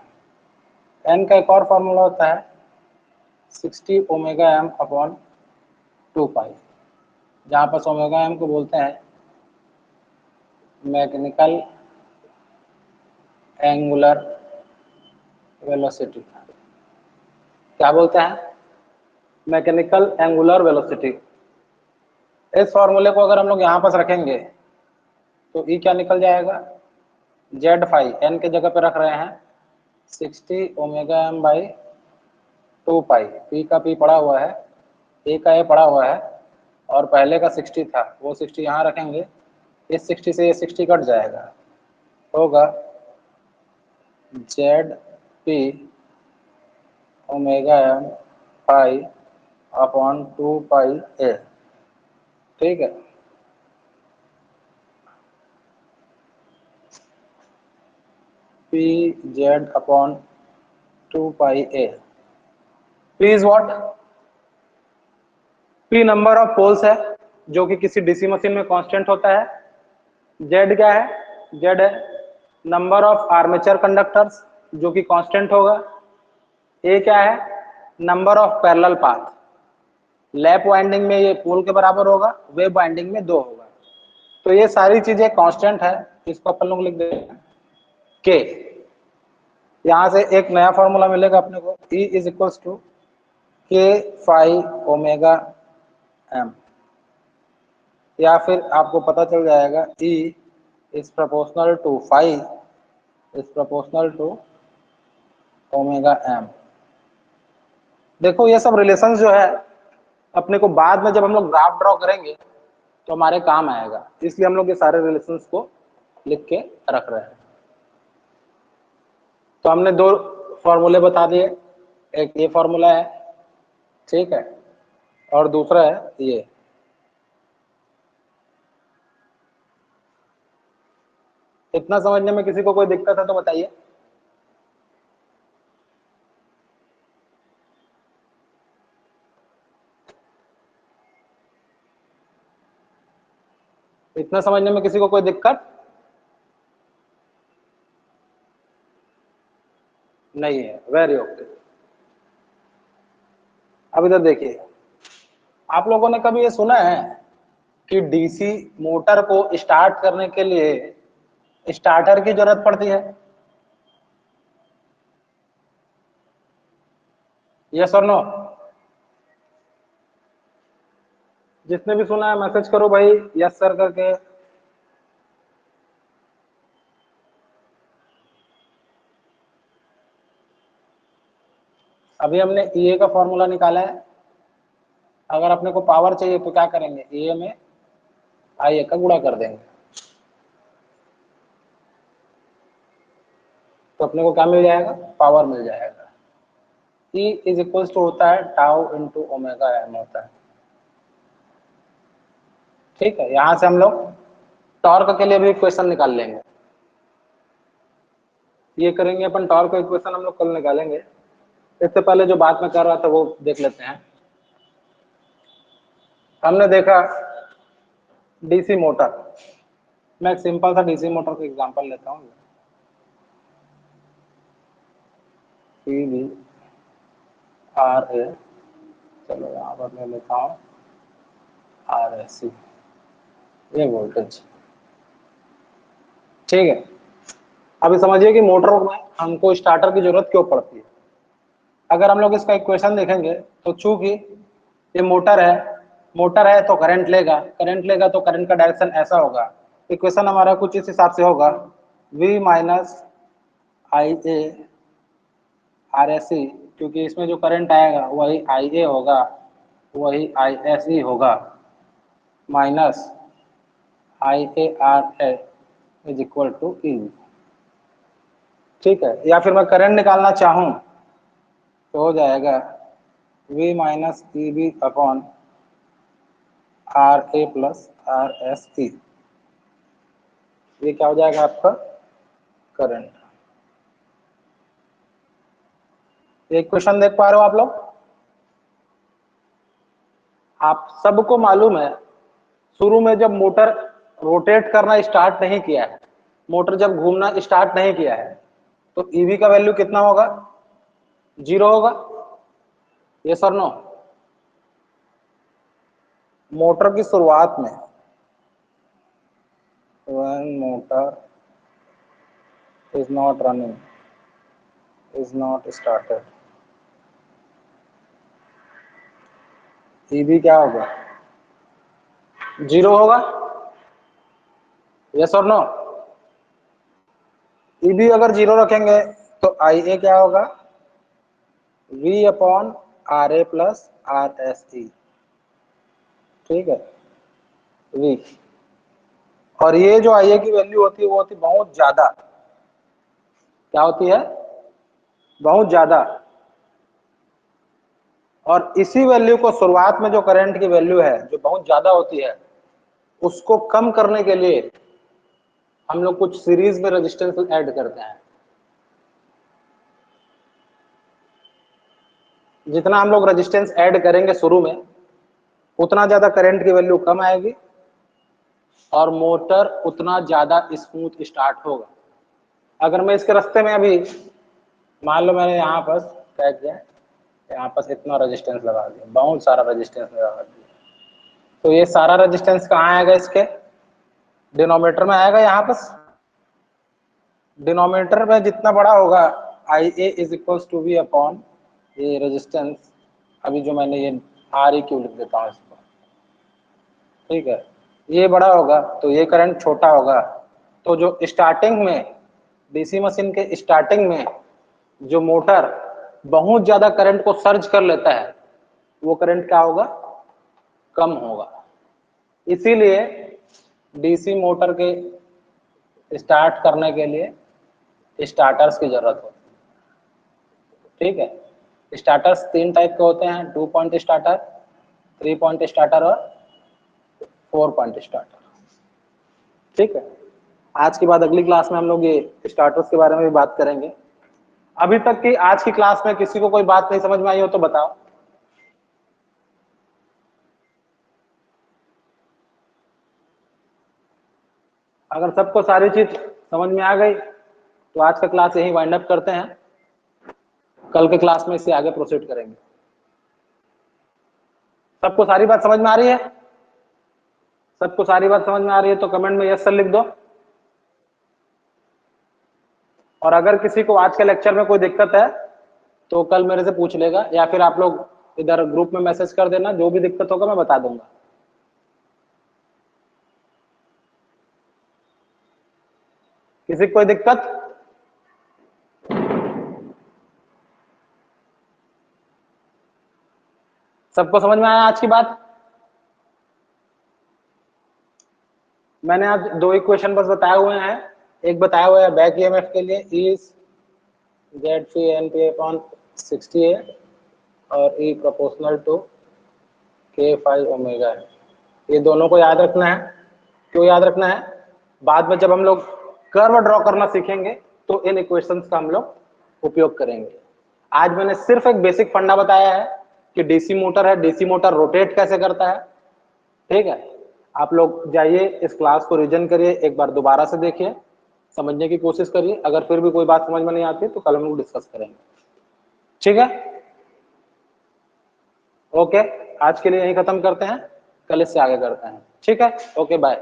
N का एक और फॉर्मूला होता है 60 ω/m/2π, जहां पर ω/m को बोलते हैं मैकेनिकल एंगुलर वेलोसिटी। क्या बोलते हैं? Mechanical angular velocity. इस फॉर्मूले को अगर हम लोग यहाँ पास रखेंगे तो E क्या निकल जाएगा? Z∅, N के जगह पे रख रहे हैं 60 ω/m/2π। P का P पड़ा हुआ है, A का A पड़ा हुआ है और पहले का 60 था, वो 60 यहाँ रखेंगे, इस 60 से ये 60 कट जाएगा, होगा ZP⁴/2πA। ठीक है, PZ/2πA। P is what? P number of poles है जो कि किसी डीसी मशीन में कांस्टेंट होता है। Z क्या है? Z है नंबर ऑफ आर्मेचर कंडक्टर्स जो कि कांस्टेंट होगा। A क्या है? Number of parallel path. Lap winding में ये पोल के बराबर होगा, वेव वाइंडिंग में 2 होगा। तो ये सारी चीजें कांस्टेंट है, इसको अपन लोग लिख देंगे K। यहां से एक नया फॉर्मूला मिलेगा अपने को, E is equals to K∅ω/m, या फिर आपको पता चल जाएगा E is proportional to phi is proportional to omega M. देखो ये सब रिलेशन जो है अपने को बाद में जब हम लोग ग्राफ ड्रॉ करेंगे तो हमारे काम आएगा, इसलिए हम लोग ये सारे रिलेशंस को लिख के रख रहे हैं। तो हमने दो फॉर्मूले बता दिए, एक ये फॉर्मूला है, ठीक है, और दूसरा है ये। इतना समझने में किसी को कोई दिक्कत है तो बताइए। इतना समझने में किसी को कोई दिक्कत नहीं है? Very okay. अब इधर देखिए, आप लोगों ने कभी ये सुना है कि डीसी मोटर को स्टार्ट करने के लिए स्टार्टर की जरूरत पड़ती है? यस और नो? जिसने भी सुना है मैसेज करो भाई यस सर करके। अभी हमने ईए का फॉर्मूला निकाला है। अगर अपने को पावर चाहिए तो क्या करेंगे, ईए में आईए का गुणा कर देंगे, तो अपने को क्या मिल जाएगा, पावर मिल जाएगा। ई इज इक्वल टू होता है टाउ इंटू ओमेगा एम होता है, ठीक है। यहां से हम लोग टॉर्क के लिए भी इक्वेशन निकाल लेंगे। ये करेंगे अपन, टॉर्क इक्वेशन हम लोग कल निकालेंगे। इससे पहले जो बात मैं कर रहा था वो देख लेते हैं। हमने देखा डीसी मोटर, मैं एक सिंपल सा डीसी मोटर का एग्जांपल लेता हूँ। आर ए, चलो यहाँ पर मैं लेता हूँ आर एस सी, ये वोल्टेज, ठीक है। अभी समझिए कि मोटर में हमको स्टार्टर की जरूरत क्यों पड़ती है। अगर हम लोग इसका इक्वेशन देखेंगे तो चूंकि ये मोटर है तो करंट लेगा तो करंट का डायरेक्शन ऐसा होगा। इक्वेशन हमारा कुछ इस हिसाब से होगा, V minus I A R S C, क्योंकि इसमें जो करंट आएगा वही आई ए होगा, वही आई एस ई होगा, minus I A R A is equal to E, ठीक है। या फिर मैं करंट निकालना चाहूं तो हो जाएगा V minus E B upon R A plus R S E. ये क्या हो जाएगा आपका करंट। एक क्वेश्चन देख पा रहे हो आप लोग? आप सबको मालूम है शुरू में जब मोटर रोटेट करना स्टार्ट नहीं किया है, मोटर जब घूमना स्टार्ट नहीं किया है, तो ईवी का वैल्यू कितना होगा, 0 होगा। यस और नो? मोटर की शुरुआत में when motor is not running, is not started, EV क्या होगा, 0 होगा। यस और नो? ईवी अगर 0 रखेंगे तो आई ए क्या होगा, V upon R A plus R S E, ठीक है, V। और ये जो आई ए की वैल्यू होती है वो होती है बहुत ज्यादा, क्या होती है, बहुत ज्यादा। और इसी वैल्यू को शुरुआत में जो करंट की वैल्यू है जो बहुत ज्यादा होती है, उसको कम करने के लिए हम लोग कुछ सीरीज में रेजिस्टेंस ऐड करते हैं। जितना हम लोग रेजिस्टेंस ऐड करेंगे शुरू में, उतना ज्यादा करंट की वैल्यू कम आएगी और मोटर उतना ज्यादा स्मूथ स्टार्ट होगा। अगर मैं इसके रास्ते में अभी मान लो मैंने यहाँ पर क्या किया, यहाँ पर इतना रेजिस्टेंस लगा दिया, बहुत सारा रेजिस्टेंस लगा दिया, तो ये सारा रेजिस्टेंस कहाँ आएगा, इसके डिनोमिनेटर में आएगा। यहाँ पर डिनोमिनेटर में जितना बड़ा होगा I A is equal to V upon ये रेजिस्टेंस, अभी जो मैंने ये आर ई क्यू लिख देता हूँ इसको, ठीक है। ये बड़ा होगा तो ये करंट छोटा होगा, तो जो स्टार्टिंग में डीसी मशीन के स्टार्टिंग में जो मोटर बहुत ज्यादा करंट को सर्ज कर लेता है, वो करंट क्या होगा, कम होगा। इसीलिए डीसी मोटर के स्टार्ट करने के लिए स्टार्टर्स की जरूरत होती है। ठीक है, स्टार्टर्स 3 टाइप के होते हैं, 2 पॉइंट स्टार्टर, 3 पॉइंट स्टार्टर और 4 पॉइंट स्टार्टर। ठीक है, आज के बाद अगली क्लास में हम लोग ये स्टार्टर्स के बारे में भी बात करेंगे। अभी तक की आज की क्लास में किसी को कोई बात नहीं समझ में आई हो तो बताओ। अगर सबको सारी चीज समझ में आ गई तो आज का क्लास यही वाइंड अप करते हैं, कल के क्लास में इससे आगे प्रोसीड करेंगे। सबको सारी बात समझ में आ रही है? सबको सारी बात समझ में आ रही है तो कमेंट में यस सर लिख दो। और अगर किसी को आज के लेक्चर में कोई दिक्कत है तो कल मेरे से पूछ लेगा, या फिर आप लोग इधर ग्रुप में मैसेज कर देना, जो भी दिक्कत होगा मैं बता दूंगा। किसी को कोई दिक्कत? सबको समझ में आया आज की बात? मैंने आज 2 इक्वेशन बस बताए हुए हैं। एक बताया हुआ है बैक ईएमएफ के लिए इज ZP/68 और E proportional to K5 omega है। ये दोनों को याद रखना है। क्यों याद रखना है? बाद में जब हम लोग कर्व ड्रॉ करना सीखेंगे तो इन इक्वेशंस का हम लोग उपयोग करेंगे। आज मैंने सिर्फ एक बेसिक फंडा बताया है कि डीसी मोटर है, डीसी मोटर रोटेट कैसे करता है। ठीक है, आप लोग जाइए इस क्लास को रिविजन करिए, एक बार दोबारा से देखिए, समझने की कोशिश करिए। अगर फिर भी कोई बात समझ में नहीं आती तो कल हम लोग डिस्कस करेंगे। ठीक है, ओके, आज के लिए यही खत्म करते हैं, कल इससे आगे करते हैं। ठीक है, ओके बाय।